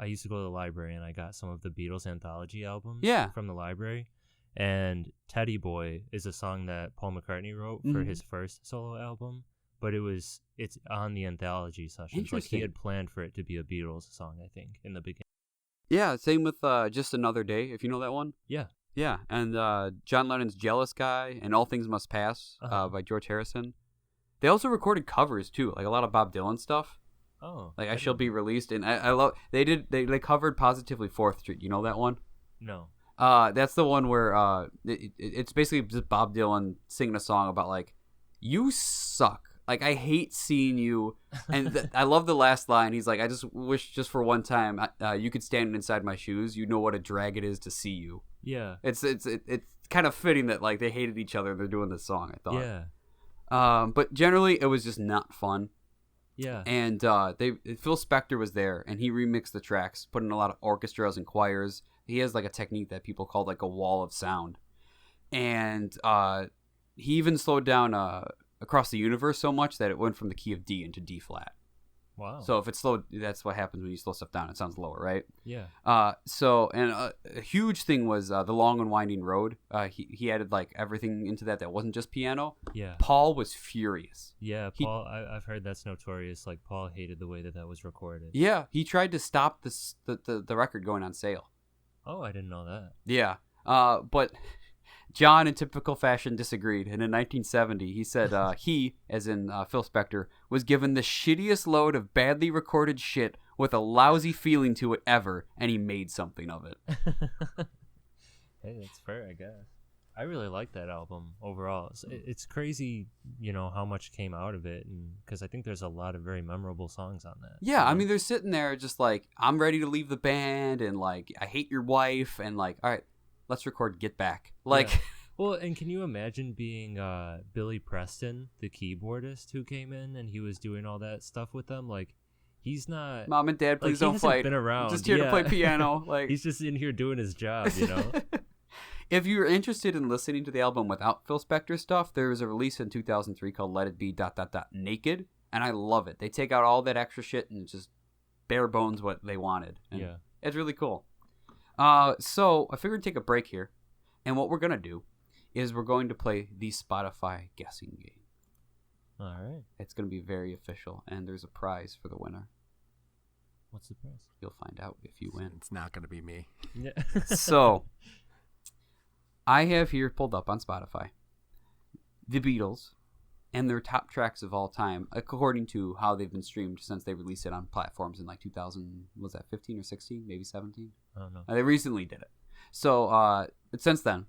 [SPEAKER 3] I used to go to the library and I got some of the Beatles anthology albums from the library. And Teddy Boy is a song that Paul McCartney wrote for his first solo album, but it's on the anthology sessions. Like he had planned for it to be a Beatles song, I think, in the beginning.
[SPEAKER 1] Yeah, same with Just Another Day, if you know that one.
[SPEAKER 3] Yeah.
[SPEAKER 1] Yeah, and John Lennon's Jealous Guy and All Things Must Pass by George Harrison. They also recorded covers too, like a lot of Bob Dylan stuff.
[SPEAKER 3] Oh.
[SPEAKER 1] Like I Shall Be Released, and I love they covered Positively 4th Street. You know that one?
[SPEAKER 3] No.
[SPEAKER 1] That's the one where it's basically just Bob Dylan singing a song about like, you suck. Like, I hate seeing you. And I love the last line. He's like, I just wish just for one time you could stand inside my shoes. You know what a drag it is to see you.
[SPEAKER 3] Yeah.
[SPEAKER 1] It's kind of fitting that like they hated each other and they're doing this song, I thought.
[SPEAKER 3] Yeah.
[SPEAKER 1] But generally it was just not fun.
[SPEAKER 3] Yeah.
[SPEAKER 1] And Phil Spector was there and he remixed the tracks, put in a lot of orchestras and choirs. He has like a technique that people call like a wall of sound. And he even slowed down Across the Universe so much that it went from the key of D into D flat.
[SPEAKER 3] Wow.
[SPEAKER 1] So if it's slow, that's what happens when you slow stuff down. It sounds lower, right?
[SPEAKER 3] Yeah.
[SPEAKER 1] A huge thing was The Long and Winding Road. He added like everything into that wasn't just piano.
[SPEAKER 3] Yeah.
[SPEAKER 1] Paul was furious.
[SPEAKER 3] Yeah, Paul. I've heard that's notorious. Like Paul hated the way that was recorded.
[SPEAKER 1] Yeah, he tried to stop the record going on sale.
[SPEAKER 3] Oh, I didn't know that.
[SPEAKER 1] Yeah. But John, in typical fashion, disagreed. And in 1970, he said he, as in Phil Spector, was given the shittiest load of badly recorded shit with a lousy feeling to it ever, and he made something of it.
[SPEAKER 3] Hey, that's fair, I guess. I really like that album overall. It's crazy, you know, how much came out of it, and because I think there's a lot of very memorable songs on that.
[SPEAKER 1] Yeah, I mean, they're sitting there just like, I'm ready to leave the band, and like, I hate your wife, and like, all right, let's record Get Back. Like,
[SPEAKER 3] yeah. Well, and can you imagine being Billy Preston, the keyboardist who came in and he was doing all that stuff with them? Like, he's not.
[SPEAKER 1] Mom and Dad, please don't fight.
[SPEAKER 3] Been around.
[SPEAKER 1] I'm just here to play piano. Like,
[SPEAKER 3] he's just in here doing his job, you know.
[SPEAKER 1] If you're interested in listening to the album without Phil Spector stuff, there was a release in 2003 called Let It Be ... Naked, and I love it. They take out all that extra shit and just bare bones what they wanted. And
[SPEAKER 3] yeah,
[SPEAKER 1] it's really cool. So I figured to take a break here, and what we're gonna do is we're going to play the Spotify guessing game.
[SPEAKER 3] All right.
[SPEAKER 1] It's gonna be very official, and there's a prize for the winner.
[SPEAKER 3] What's the prize?
[SPEAKER 1] You'll find out if you win.
[SPEAKER 2] It's not gonna be me.
[SPEAKER 3] Yeah.
[SPEAKER 1] So I have here pulled up on Spotify the Beatles and their top tracks of all time, according to how they've been streamed since they released it on platforms in like 2000, was that 15 or 16, maybe 17?
[SPEAKER 3] I don't know.
[SPEAKER 1] They recently did it. So since then,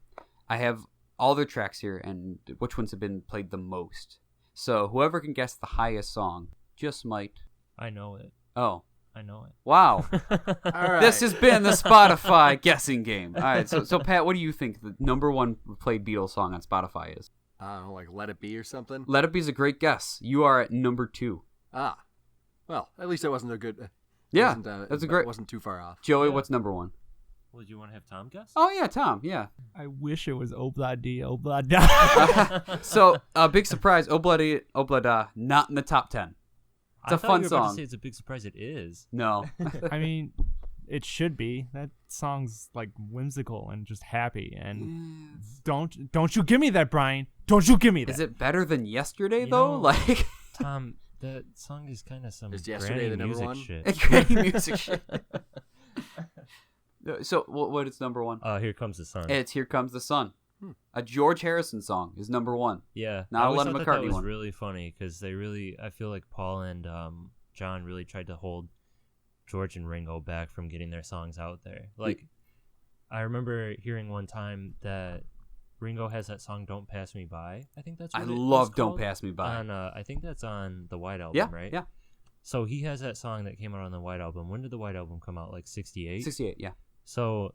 [SPEAKER 1] I have all their tracks here and which ones have been played the most. So whoever can guess the highest song just might.
[SPEAKER 3] I know it.
[SPEAKER 1] Oh.
[SPEAKER 3] I know it.
[SPEAKER 1] Wow.
[SPEAKER 2] All right.
[SPEAKER 1] This has been the Spotify guessing game. All right. So Pat, what do you think the number one played Beatles song on Spotify is?
[SPEAKER 2] I don't know, like Let It Be or something?
[SPEAKER 1] Let It Be is a great guess. You are at number 2.
[SPEAKER 2] Ah. Well, at least it wasn't a good...
[SPEAKER 1] Yeah, that's a great...
[SPEAKER 2] It wasn't too far off.
[SPEAKER 1] Joey,
[SPEAKER 3] Yeah.
[SPEAKER 1] what's number 1?
[SPEAKER 3] Well, do you want to have Tom guess?
[SPEAKER 1] Oh, yeah, Tom, yeah.
[SPEAKER 4] I wish it was Obladi, Oblada.
[SPEAKER 1] So, big surprise, Obladi, Oblada, not in the top 10. It's
[SPEAKER 3] I
[SPEAKER 1] a
[SPEAKER 3] thought
[SPEAKER 1] fun
[SPEAKER 3] you were about
[SPEAKER 1] song.
[SPEAKER 3] to say it's a big surprise. It is.
[SPEAKER 1] No.
[SPEAKER 4] I mean, it should be. That song's like whimsical and just happy. And don't you give me that, Brian. Don't you give me that.
[SPEAKER 1] Is it better than yesterday
[SPEAKER 3] You
[SPEAKER 1] though?
[SPEAKER 3] know-
[SPEAKER 1] Like
[SPEAKER 3] Tom, that song is kind of some
[SPEAKER 2] Is Yesterday
[SPEAKER 3] granny
[SPEAKER 2] the number
[SPEAKER 3] music
[SPEAKER 2] one?
[SPEAKER 3] shit.
[SPEAKER 1] it's great music shit. So what is number one?
[SPEAKER 3] Here Comes the Sun.
[SPEAKER 1] It's Here Comes the Sun. A George Harrison song is number one.
[SPEAKER 3] Yeah,
[SPEAKER 1] Not
[SPEAKER 3] I
[SPEAKER 1] a
[SPEAKER 3] always
[SPEAKER 1] Lennon
[SPEAKER 3] thought that
[SPEAKER 1] McCartney
[SPEAKER 3] was
[SPEAKER 1] one.
[SPEAKER 3] really funny because I feel like Paul and John really tried to hold George and Ringo back from getting their songs out there. Like, I remember hearing one time that Ringo has that song "Don't Pass Me By." I think that's
[SPEAKER 1] I
[SPEAKER 3] what it was
[SPEAKER 1] love Don't
[SPEAKER 3] called.
[SPEAKER 1] Pass Me By.
[SPEAKER 3] On, I think that's on the White Album,
[SPEAKER 1] Yeah,
[SPEAKER 3] right?
[SPEAKER 1] yeah.
[SPEAKER 3] So he has that song that came out on the White Album. When did the White Album come out? Like 68?
[SPEAKER 1] 68, yeah.
[SPEAKER 3] So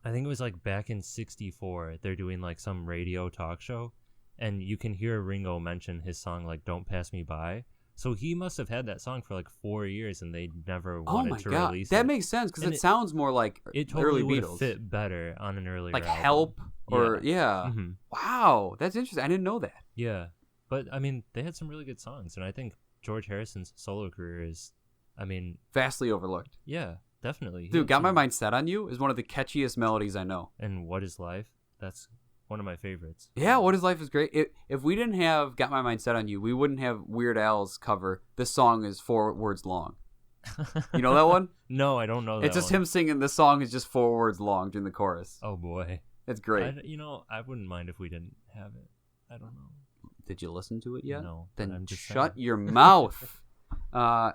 [SPEAKER 3] I think it was like back in 64, they're doing like some radio talk show, and you can hear Ringo mention his song like "Don't Pass Me By." So he must have had that song for like 4 years, and they never
[SPEAKER 1] Oh
[SPEAKER 3] wanted
[SPEAKER 1] my
[SPEAKER 3] to
[SPEAKER 1] god,
[SPEAKER 3] release
[SPEAKER 1] that
[SPEAKER 3] it.
[SPEAKER 1] makes sense because
[SPEAKER 3] And
[SPEAKER 1] it sounds more like
[SPEAKER 3] It totally
[SPEAKER 1] early
[SPEAKER 3] would
[SPEAKER 1] Beatles,
[SPEAKER 3] fit better on an earlier
[SPEAKER 1] like
[SPEAKER 3] album.
[SPEAKER 1] Help or yeah.
[SPEAKER 3] Mhm.
[SPEAKER 1] Wow, that's interesting. I didn't know that.
[SPEAKER 3] Yeah, but I mean, they had some really good songs, and I think George Harrison's solo career is, I mean,
[SPEAKER 1] Vastly overlooked.
[SPEAKER 3] yeah, definitely. He
[SPEAKER 1] Dude,
[SPEAKER 3] had
[SPEAKER 1] Got My
[SPEAKER 3] some-
[SPEAKER 1] Mind Set on You is one of the catchiest melodies I know.
[SPEAKER 3] And What Is Life? That's one of my favorites.
[SPEAKER 1] Yeah, What Is Life is great. If we didn't have Got My Mind Set on You, we wouldn't have Weird Al's cover. This song is 4 words long. You know that one?
[SPEAKER 3] No, I don't know that
[SPEAKER 1] It's just
[SPEAKER 3] one.
[SPEAKER 1] him singing. The song is just 4 words long during the chorus.
[SPEAKER 3] Oh boy.
[SPEAKER 1] It's great.
[SPEAKER 3] I wouldn't mind if we didn't have it. I don't know.
[SPEAKER 1] Did you listen to it yet?
[SPEAKER 3] No, but
[SPEAKER 1] Then
[SPEAKER 3] I'm just
[SPEAKER 1] shut
[SPEAKER 3] saying.
[SPEAKER 1] your mouth.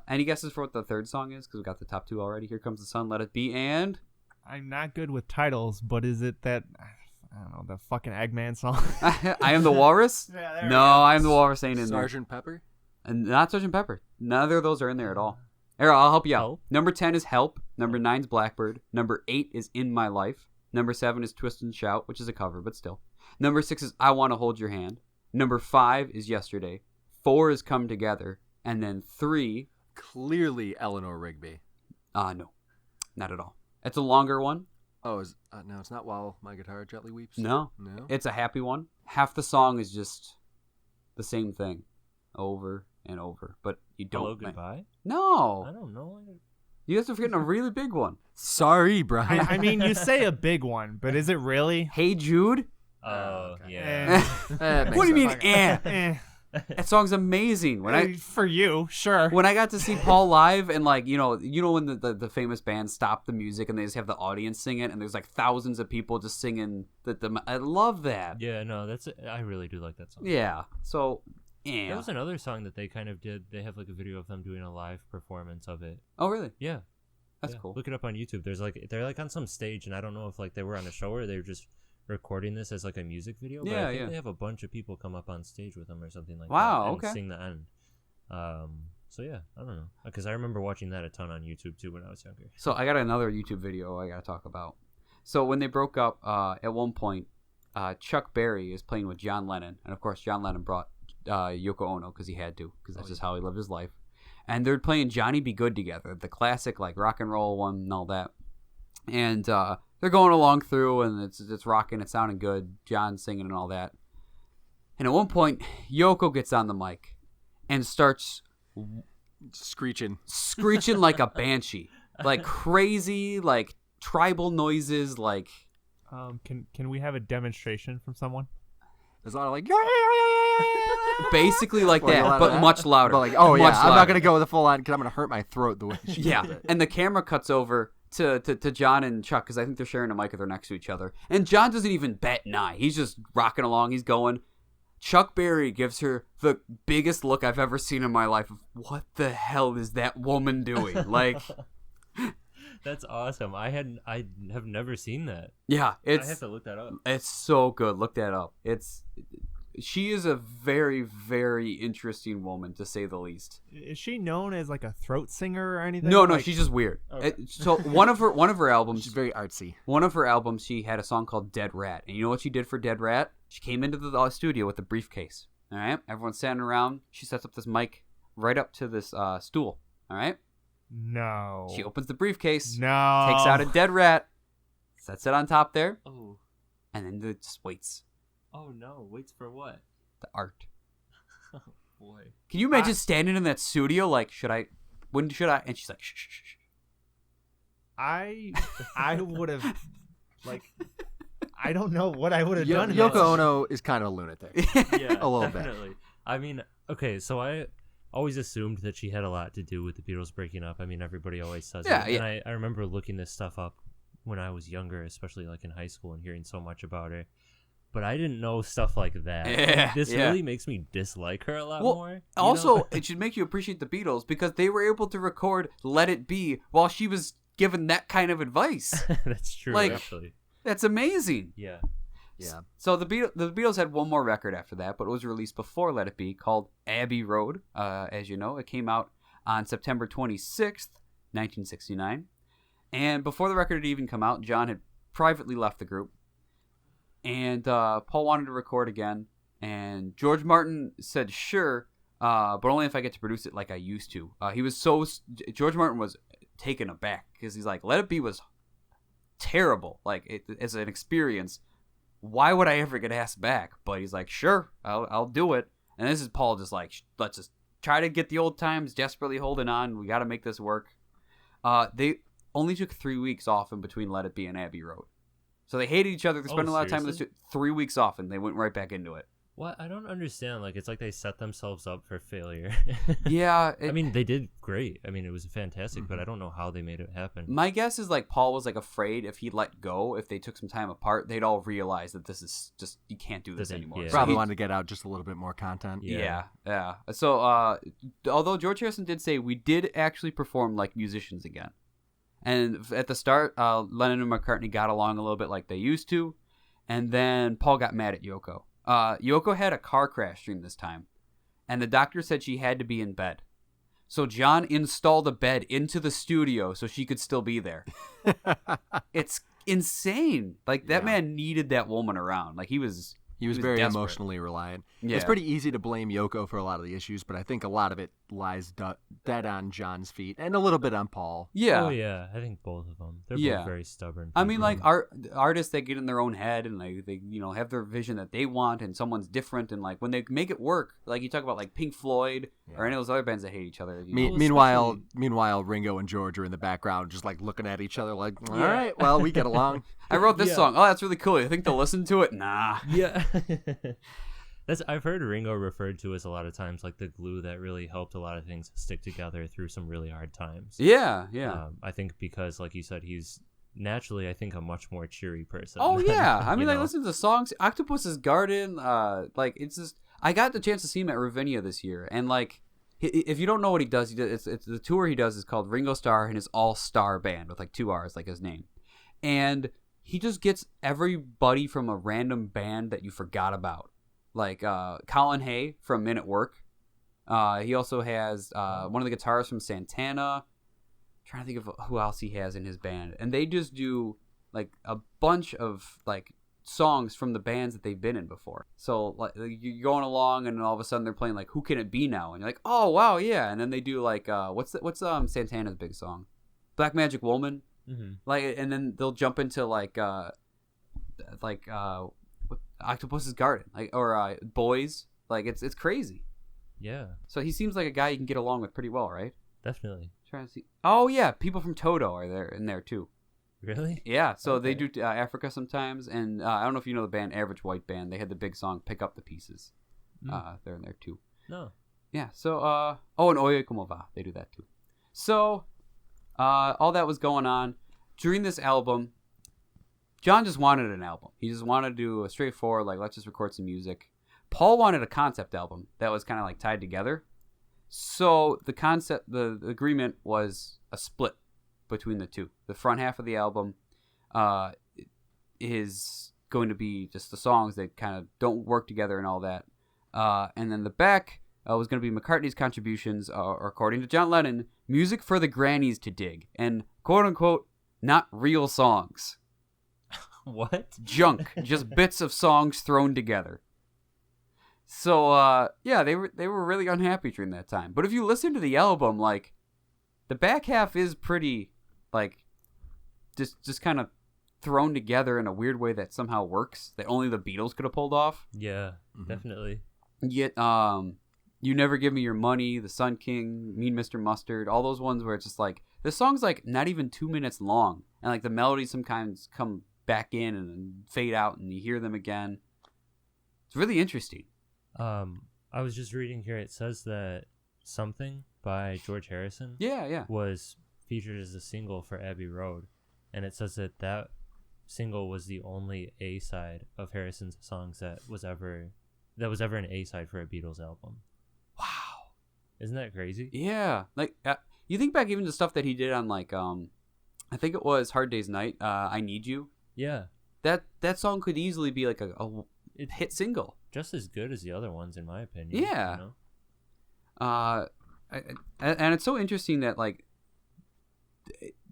[SPEAKER 1] Any guesses for what the third song is? Because we got the top 2 already. Here Comes the Sun, Let It Be, and
[SPEAKER 4] I'm not good with titles, but is it that I don't know, the fucking Eggman song?
[SPEAKER 1] I Am the Walrus?
[SPEAKER 4] Yeah, there we
[SPEAKER 1] No,
[SPEAKER 4] go.
[SPEAKER 1] I Am the Walrus ain't in there.
[SPEAKER 2] Sergeant Pepper.
[SPEAKER 1] And not Sgt. Pepper. Neither of those are in there at all. Here, I'll help you out.
[SPEAKER 3] Help?
[SPEAKER 1] Number 10 is Help. Number 9 is Blackbird. Number 8 is In My Life. Number 7 is Twist and Shout, which is a cover, but still. Number 6 is I Want to Hold Your Hand. Number 5 is Yesterday. 4 is Come Together. And then 3,
[SPEAKER 2] Clearly Eleanor Rigby.
[SPEAKER 1] no, not at all. It's a longer one.
[SPEAKER 2] Oh, no, it's not While My Guitar Gently Weeps.
[SPEAKER 1] No.
[SPEAKER 2] No.
[SPEAKER 1] It's a happy one. Half the song is just the same thing over and over, but you don't.
[SPEAKER 3] Hello, Goodbye? I
[SPEAKER 1] No.
[SPEAKER 3] don't know.
[SPEAKER 1] You guys are forgetting a really big one.
[SPEAKER 2] Sorry, Brian.
[SPEAKER 4] I mean, you say a big one, but is it really?
[SPEAKER 1] Hey Jude.
[SPEAKER 3] Oh,
[SPEAKER 2] okay.
[SPEAKER 3] yeah.
[SPEAKER 2] That
[SPEAKER 1] What do you
[SPEAKER 2] makes
[SPEAKER 1] mean,
[SPEAKER 2] sense.
[SPEAKER 1] eh?
[SPEAKER 4] Eh,
[SPEAKER 1] That song's amazing.
[SPEAKER 4] for you, sure.
[SPEAKER 1] When I got to see Paul live and like you know when the famous band stopped the music and they just have the audience sing it and there's like thousands of people just singing I love that.
[SPEAKER 3] Yeah, no, I really do like that song.
[SPEAKER 1] Yeah. So
[SPEAKER 3] There
[SPEAKER 1] yeah.
[SPEAKER 3] was another song that they kind of did. They have like a video of them doing a live performance of it.
[SPEAKER 1] Oh really?
[SPEAKER 3] Yeah.
[SPEAKER 1] That's
[SPEAKER 3] Yeah.
[SPEAKER 1] cool.
[SPEAKER 3] Look it up on YouTube. They're like on some stage, and I don't know if like they were on a show or they were just recording this as like a music video. But
[SPEAKER 1] Yeah,
[SPEAKER 3] I think
[SPEAKER 1] yeah.
[SPEAKER 3] they have a bunch of people come up on stage with them or something like
[SPEAKER 1] Wow,
[SPEAKER 3] that. And
[SPEAKER 1] okay.
[SPEAKER 3] sing the end. So yeah, I don't know, because I remember watching that a ton on YouTube too when I was younger.
[SPEAKER 1] So I got another YouTube video I got to talk about. So when they broke up, at one point, Chuck Berry is playing with John Lennon, and of course John Lennon brought Yoko Ono because he had to, because that's just how he lived his life. And they're playing Johnny Be Good together, the classic like rock and roll one and all that. And they're going along through, and it's rocking, it's sounding good. John's singing and all that. And at one point, Yoko gets on the mic and starts
[SPEAKER 2] Screeching.
[SPEAKER 1] screeching like a banshee, like crazy, like tribal noises, like
[SPEAKER 4] Can we have a demonstration from someone?
[SPEAKER 2] There's a lot of like,
[SPEAKER 1] basically like
[SPEAKER 2] Well, a lot
[SPEAKER 1] that,
[SPEAKER 2] of
[SPEAKER 1] but
[SPEAKER 2] that?
[SPEAKER 1] much louder.
[SPEAKER 2] But like, oh yeah,
[SPEAKER 1] Much
[SPEAKER 2] I'm not
[SPEAKER 1] louder.
[SPEAKER 2] gonna go the full on because I'm gonna hurt my throat the way. She
[SPEAKER 1] Yeah,
[SPEAKER 2] does it.
[SPEAKER 1] and the camera cuts over to John and Chuck because I think they're sharing a mic or they're next to each other. And John doesn't even bat an eye. He's just rocking along. He's going. Chuck Berry gives her the biggest look I've ever seen in my life. Of what the hell is that woman doing? Like,
[SPEAKER 3] That's awesome. I have never seen that.
[SPEAKER 1] yeah,
[SPEAKER 3] I have
[SPEAKER 1] it's
[SPEAKER 3] to look that up.
[SPEAKER 1] it's so good. Look that up. She is a very, very interesting woman, to say the least.
[SPEAKER 4] Is she known as like a throat singer or anything?
[SPEAKER 1] No,
[SPEAKER 4] Like,
[SPEAKER 1] she's just weird.
[SPEAKER 3] Okay.
[SPEAKER 1] So one of her albums,
[SPEAKER 2] She's very artsy.
[SPEAKER 1] she had a song called Dead Rat. And you know what she did for Dead Rat? She came into the studio with a briefcase. All right? Everyone's standing around. She sets up this mic right up to this stool. All right?
[SPEAKER 4] No.
[SPEAKER 1] She opens the briefcase,
[SPEAKER 4] No.
[SPEAKER 1] takes out a dead rat, sets it on top there,
[SPEAKER 3] Oh,
[SPEAKER 1] and then it just waits.
[SPEAKER 3] oh no! Waits for what?
[SPEAKER 1] The art.
[SPEAKER 3] Oh boy.
[SPEAKER 1] Can you imagine standing in that studio like, when should I? And she's like, shh, shh, shh.
[SPEAKER 4] I would have like I don't know what I would have done. in that
[SPEAKER 2] Yoko Ono is kind of a lunatic.
[SPEAKER 3] Yeah,
[SPEAKER 2] A little bit.
[SPEAKER 3] definitely. I mean, okay, so I always assumed that she had a lot to do with the Beatles breaking up. I mean, everybody always says
[SPEAKER 1] Yeah,
[SPEAKER 3] it.
[SPEAKER 1] yeah.
[SPEAKER 3] And I remember looking this stuff up when I was younger, especially like in high school, and hearing so much about her. But I didn't know stuff like that.
[SPEAKER 1] Yeah,
[SPEAKER 3] This
[SPEAKER 1] yeah.
[SPEAKER 3] really makes me dislike her a lot
[SPEAKER 1] Well,
[SPEAKER 3] more. you
[SPEAKER 1] also,
[SPEAKER 3] know?
[SPEAKER 1] it should make you appreciate the Beatles because they were able to record "Let It Be" while she was given that kind of advice.
[SPEAKER 3] That's true,
[SPEAKER 1] like-
[SPEAKER 3] actually.
[SPEAKER 1] That's amazing.
[SPEAKER 3] Yeah.
[SPEAKER 2] Yeah.
[SPEAKER 1] So the Beatles had one more record after that, but it was released before "Let It Be," called Abbey Road. As you know, it came out on September 26th, 1969. And before the record had even come out, John had privately left the group. And Paul wanted to record again. And George Martin said, sure, but only if I get to produce it like I used to. George Martin was taken aback because he's like, "Let It Be" was terrible. Like, as an experience, why would I ever get asked back? But he's like, sure, I'll do it. And this is Paul just like, let's just try to get the old times, desperately holding on. We got to make this work. They only took 3 weeks off in between "Let It Be" and Abbey Road. So they hated each other. They spent a lot of time in this.
[SPEAKER 3] seriously?
[SPEAKER 1] 3 weeks off, and they went right back into it.
[SPEAKER 3] What? I don't understand. Like, it's like they set themselves up for failure.
[SPEAKER 1] Yeah.
[SPEAKER 3] I mean, they did great. I mean, it was fantastic, but I don't know how they made it happen.
[SPEAKER 1] My guess is like Paul was like afraid if he let go, if they took some time apart, they'd all realize that this is just, you can't do this
[SPEAKER 3] That they-
[SPEAKER 1] anymore.
[SPEAKER 3] yeah.
[SPEAKER 1] So
[SPEAKER 2] Probably
[SPEAKER 1] he-
[SPEAKER 2] wanted to get out just a little bit more content.
[SPEAKER 3] Yeah.
[SPEAKER 1] Yeah. So, although George Harrison did say we did actually perform like musicians again. And at the start, Lennon and McCartney got along a little bit like they used to. And then Paul got mad at Yoko. Yoko had a car crash during this time. And the doctor said she had to be in bed. So John installed a bed into the studio so she could still be there. It's insane. Like, that
[SPEAKER 2] Yeah.
[SPEAKER 1] man needed that woman around. Like, he was
[SPEAKER 2] very
[SPEAKER 1] desperate.
[SPEAKER 2] emotionally reliant.
[SPEAKER 1] Yeah.
[SPEAKER 2] It's pretty easy to blame Yoko for a lot of the issues, but I think a lot of it lies dead on John's feet and a little bit on Paul.
[SPEAKER 1] Yeah.
[SPEAKER 3] Oh, yeah. I think both of them. They're
[SPEAKER 1] Yeah.
[SPEAKER 3] both very stubborn.
[SPEAKER 1] I mean,
[SPEAKER 3] people.
[SPEAKER 1] like artists that get in their own head and they have their vision that they want, and someone's different, and like when they make it work, like you talk about like Pink Floyd or any of those other bands that hate each other. you know.
[SPEAKER 3] Well,
[SPEAKER 2] Meanwhile, Ringo and George are in the background, just like looking at each other, like, "All right, well, we get along."
[SPEAKER 1] I wrote this
[SPEAKER 3] Yeah.
[SPEAKER 1] song. Oh, that's really cool. You think they'll listen to it? Nah.
[SPEAKER 3] Yeah. I've heard Ringo referred to as a lot of times like the glue that really helped a lot of things stick together through some really hard times.
[SPEAKER 1] Yeah.
[SPEAKER 3] I think because, like you said, he's naturally, I think, a much more cheery person.
[SPEAKER 1] Oh yeah. I mean,
[SPEAKER 3] You
[SPEAKER 1] like
[SPEAKER 3] know?
[SPEAKER 1] listen to the songs. Octopus's Garden. Like it's just. I got the chance to see him at Ravinia this year, and like. If you don't know what he does, it's the tour he does is called Ringo Starr and his All-Star Band with like 2 R's like his name. And he just gets everybody from a random band that you forgot about. Like Colin Hay from Men at Work. He also has one of the guitarists from Santana. I'm trying to think of who else he has in his band. And they just do like a bunch of like songs from the bands that they've been in before. So like you're going along and all of a sudden they're playing like Who Can It Be Now? And you're like, oh wow, yeah. And then they do like what's Santana's big song? Black Magic Woman.
[SPEAKER 3] Mm-hmm.
[SPEAKER 1] Like, and then they'll jump into like Octopus's Garden, like, or Boys. Like it's crazy.
[SPEAKER 3] Yeah,
[SPEAKER 1] So he seems like a guy you can get along with pretty well, right?
[SPEAKER 3] definitely.
[SPEAKER 1] Trying to see. Oh yeah, people from Toto are there in there too.
[SPEAKER 3] Really?
[SPEAKER 1] Yeah, so they
[SPEAKER 3] Okay.
[SPEAKER 1] do Africa sometimes, and I don't know if you know the band Average White Band. They had the big song "Pick Up the Pieces." They're in there too.
[SPEAKER 3] No.
[SPEAKER 1] Yeah. So and Oye Como Va, they do that too. So all that was going on during this album. John just wanted an album. He just wanted to do a straightforward, like, let's just record some music. Paul wanted a concept album that was kind of like tied together. So the agreement was a split between the two. The front half of the album is going to be just the songs that kind of don't work together and all that. And then the back was going to be McCartney's contributions, or according to John Lennon, music for the grannies to dig. And quote unquote, not real songs.
[SPEAKER 3] What?
[SPEAKER 1] Junk. Just bits of songs thrown together. So, yeah, they were really unhappy during that time. But if you listen to the album, like, the back half is pretty, like, just kind of thrown together in a weird way that somehow works, that only the Beatles could have pulled off.
[SPEAKER 3] Yeah,
[SPEAKER 2] Mhm.
[SPEAKER 3] definitely.
[SPEAKER 1] Yet, You Never Give Me Your Money, The Sun King, Mean Mr. Mustard, all those ones where it's just like, the song's like not even 2 minutes long. And like the melodies sometimes come back in and then fade out and you hear them again. It's really interesting.
[SPEAKER 3] I was just reading here. It says that Something by George Harrison
[SPEAKER 1] Yeah.
[SPEAKER 3] was featured as a single for Abbey Road, and it says that single was the only A-side of Harrison's songs that was ever an A-side for a Beatles album.
[SPEAKER 1] Wow.
[SPEAKER 3] Isn't that crazy?
[SPEAKER 1] Yeah. Like you think back even to stuff that he did on like I think it was Hard Day's Night, I Need You.
[SPEAKER 3] Yeah.
[SPEAKER 1] That song could easily be like a hit single.
[SPEAKER 3] Just as good as the other ones, in my opinion.
[SPEAKER 1] Yeah.
[SPEAKER 3] You know?
[SPEAKER 1] And it's so interesting that like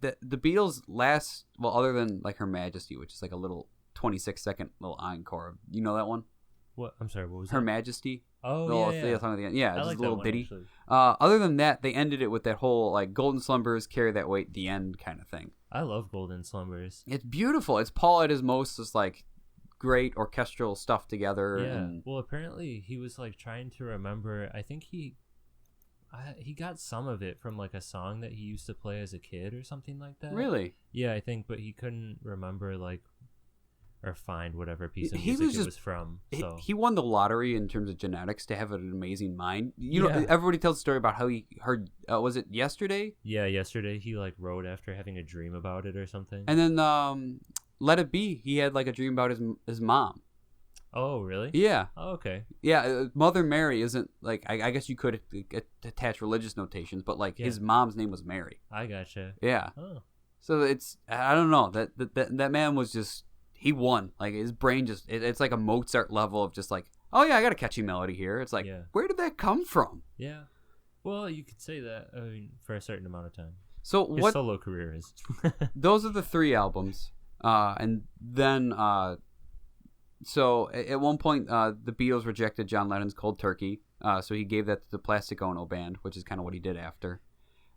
[SPEAKER 1] the Beatles last, well, other than like Her Majesty, which is like a little 26-second little encore. You know that one?
[SPEAKER 3] What? I'm sorry. What was
[SPEAKER 1] Her
[SPEAKER 3] that?
[SPEAKER 1] Majesty.
[SPEAKER 3] Oh, yeah.
[SPEAKER 1] Song at the end. Yeah,
[SPEAKER 3] I
[SPEAKER 1] just
[SPEAKER 3] like
[SPEAKER 1] a little
[SPEAKER 3] that one,
[SPEAKER 1] ditty.
[SPEAKER 3] actually.
[SPEAKER 1] Other than that, they ended it with that whole like Golden Slumbers, Carry That Weight, the end kind of thing.
[SPEAKER 3] I love Golden Slumbers.
[SPEAKER 1] It's beautiful. It's Paul at his most, just like great orchestral stuff together.
[SPEAKER 3] Yeah.
[SPEAKER 1] And
[SPEAKER 3] Well, apparently he was like trying to remember. I think he got some of it from like a song that he used to play as a kid or something like that.
[SPEAKER 1] really,
[SPEAKER 3] Yeah, I think, but he couldn't remember like or find whatever piece of
[SPEAKER 1] He
[SPEAKER 3] music
[SPEAKER 1] was
[SPEAKER 3] it
[SPEAKER 1] just-
[SPEAKER 3] was from. So
[SPEAKER 1] he won the lottery in terms of genetics to have an amazing mind. You know,
[SPEAKER 3] Yeah.
[SPEAKER 1] everybody tells a story about how he heard. Was it yesterday?
[SPEAKER 3] yeah, yesterday he like wrote after having a dream about it or something.
[SPEAKER 1] And then Let It Be. He had like a dream about his mom.
[SPEAKER 3] Oh, really?
[SPEAKER 1] Yeah.
[SPEAKER 3] Oh, okay.
[SPEAKER 1] Yeah, Mother Mary isn't like I guess you could attach religious notations, but like
[SPEAKER 3] Yeah.
[SPEAKER 1] his mom's name was Mary.
[SPEAKER 3] I gotcha.
[SPEAKER 1] Yeah,
[SPEAKER 3] Oh,
[SPEAKER 1] so it's I don't know that man was just he won. Like his brain just it's like a Mozart level of just like, oh yeah, I got a catchy melody here. It's like,
[SPEAKER 3] Yeah.
[SPEAKER 1] where did that come from?
[SPEAKER 3] yeah. Well, you could say that. I mean, for a certain amount of time.
[SPEAKER 1] So
[SPEAKER 3] His
[SPEAKER 1] what?
[SPEAKER 3] solo career is.
[SPEAKER 1] Those are the 3 albums, and then so at one point the Beatles rejected John Lennon's Cold Turkey, so he gave that to the Plastic Ono Band, which is kind of what he did after.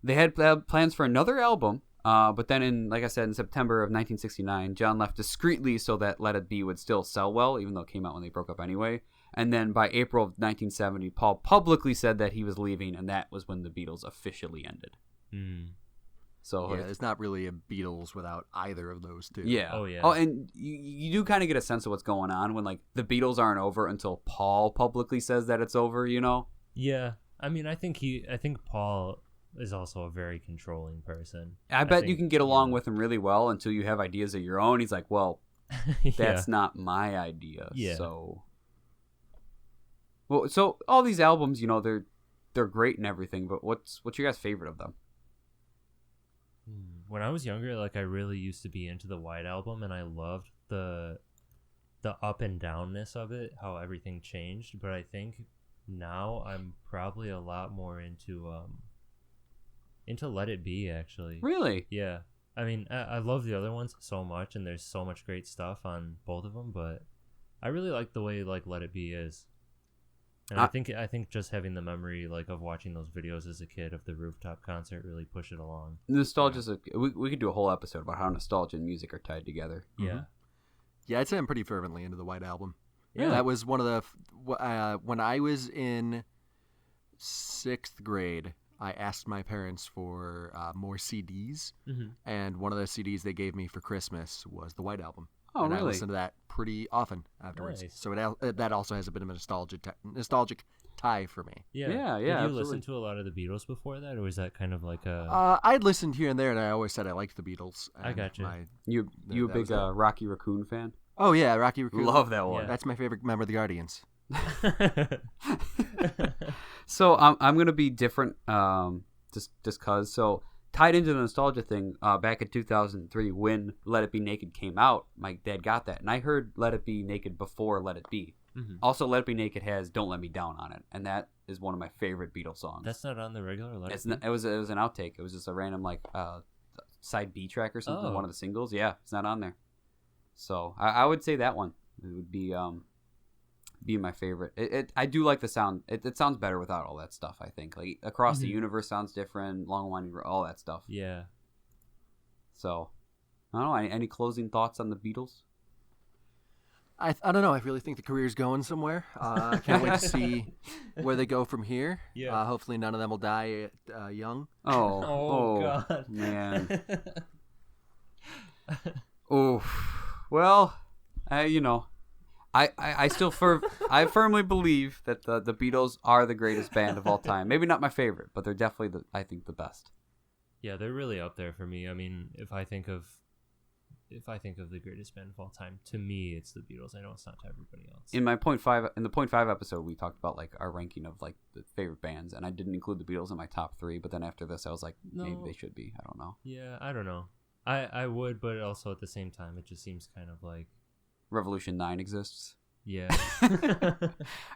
[SPEAKER 1] They had plans for another album, but then like I said, in September of 1969, John left discreetly so that Let It Be would still sell well, even though it came out when they broke up anyway. And then by April of 1970, Paul publicly said that he was leaving, and that was when the Beatles officially ended.
[SPEAKER 3] Hmm.
[SPEAKER 1] So
[SPEAKER 2] Yeah, there's not really a Beatles without either of those two.
[SPEAKER 1] yeah.
[SPEAKER 3] Oh, yeah.
[SPEAKER 1] Oh, and you do kind of get a sense of what's going on when like the Beatles aren't over until Paul publicly says that it's over. You know.
[SPEAKER 3] Yeah, I mean, I think Paul is also a very controlling person.
[SPEAKER 1] I bet you
[SPEAKER 3] think,
[SPEAKER 1] can get along
[SPEAKER 3] know.
[SPEAKER 1] with him really well until you have ideas of your own. He's like, well, that's not my idea.
[SPEAKER 3] Yeah.
[SPEAKER 1] So. Well, so all these albums, you know, they're great and everything, but what's your guys' favorite of them?
[SPEAKER 3] When I was younger, like I really used to be into the White Album, and I loved the up and downness of it, how everything changed. But I think now I'm probably a lot more into Let It Be, actually.
[SPEAKER 1] Really?
[SPEAKER 3] Yeah. I mean, I love the other ones so much, and there's so much great stuff on both of them, but I really like the way like Let It Be is. And I think just having the memory like of watching those videos as a kid of the rooftop concert really pushed it along.
[SPEAKER 1] Nostalgia's we could do a whole episode about how nostalgia and music are tied together.
[SPEAKER 3] Yeah.
[SPEAKER 2] Yeah, I'd say I'm pretty fervently into the White Album.
[SPEAKER 3] Yeah.
[SPEAKER 2] That was one of the when I was in 6th grade, I asked my parents for more CDs,
[SPEAKER 3] Mm-hmm.
[SPEAKER 2] and one of the CDs they gave me for Christmas was the White Album.
[SPEAKER 1] Oh,
[SPEAKER 2] and I
[SPEAKER 1] really?
[SPEAKER 2] listened to that pretty often afterwards.
[SPEAKER 3] Nice.
[SPEAKER 2] So that also has a bit of a nostalgic tie for me.
[SPEAKER 3] Yeah.
[SPEAKER 1] Yeah,
[SPEAKER 3] Did
[SPEAKER 1] yeah,
[SPEAKER 3] you
[SPEAKER 1] absolutely.
[SPEAKER 3] listen to a lot of the Beatles before that, or was that kind of like a?
[SPEAKER 2] I'd listened here and there, and I always said I liked the Beatles.
[SPEAKER 3] I
[SPEAKER 2] and
[SPEAKER 3] gotcha.
[SPEAKER 1] You a
[SPEAKER 2] that
[SPEAKER 1] big
[SPEAKER 2] was it.
[SPEAKER 1] Rocky Raccoon fan?
[SPEAKER 2] Oh yeah, Rocky Raccoon.
[SPEAKER 1] Love that one.
[SPEAKER 3] Yeah.
[SPEAKER 2] That's my favorite member of the Guardians.
[SPEAKER 1] So I'm gonna be different, just cause. So tied into the nostalgia thing, back in 2003 when Let It Be Naked came out, my dad got that, and I heard Let It Be Naked before Let It Be.
[SPEAKER 3] Mhm.
[SPEAKER 1] Also, Let It Be Naked has "Don't Let Me Down" on it, and that is one of my favorite Beatles songs.
[SPEAKER 3] That's not on the regular. Let
[SPEAKER 1] It's
[SPEAKER 3] It Be?
[SPEAKER 1] not, it was an outtake. It was just a random like side B track or something.
[SPEAKER 3] Oh.
[SPEAKER 1] One of the singles. Yeah, it's not on there. So I would say that one would be my favorite. I do like the sound. It sounds better without all that stuff. I think like Across the
[SPEAKER 3] Mhm.
[SPEAKER 1] Universe sounds different. Long Winding Road, all that stuff.
[SPEAKER 3] Yeah.
[SPEAKER 1] So I don't know. Any closing thoughts on the Beatles?
[SPEAKER 2] I don't know. I really think the career's going somewhere. I can't wait to see where they go from here.
[SPEAKER 3] Yeah.
[SPEAKER 2] Hopefully none of them will die young.
[SPEAKER 1] Oh,
[SPEAKER 3] God.
[SPEAKER 1] man. Oh, Well, I still I firmly believe that the Beatles are the greatest band of all time. Maybe not my favorite, but they're definitely I think the best.
[SPEAKER 3] Yeah, they're really up there for me. I mean, if I think of the greatest band of all time, to me it's the Beatles. I know it's not to everybody else.
[SPEAKER 1] In the point five episode, we talked about like our ranking of like the favorite bands, and I didn't include the Beatles in my top 3. But then after this, I was like, maybe they should be. I don't know.
[SPEAKER 3] Yeah, I don't know. I would, but also at the same time, it just seems kind of like
[SPEAKER 1] Revolution 9 exists.
[SPEAKER 3] Yeah.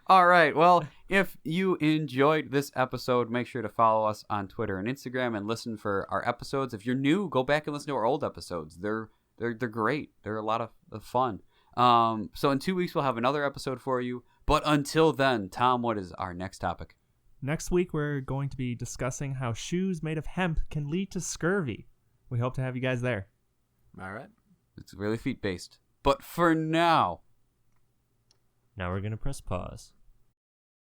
[SPEAKER 1] All right. Well, if you enjoyed this episode, make sure to follow us on Twitter and Instagram and listen for our episodes. If you're new, go back and listen to our old episodes. They're great. They're a lot of fun. So in 2 weeks, we'll have another episode for you. But until then, Tom, what is our next topic?
[SPEAKER 4] Next week, we're going to be discussing how shoes made of hemp can lead to scurvy. We hope to have you guys there.
[SPEAKER 2] All right.
[SPEAKER 1] It's really feet-based. But for now...
[SPEAKER 3] Now we're going to press pause.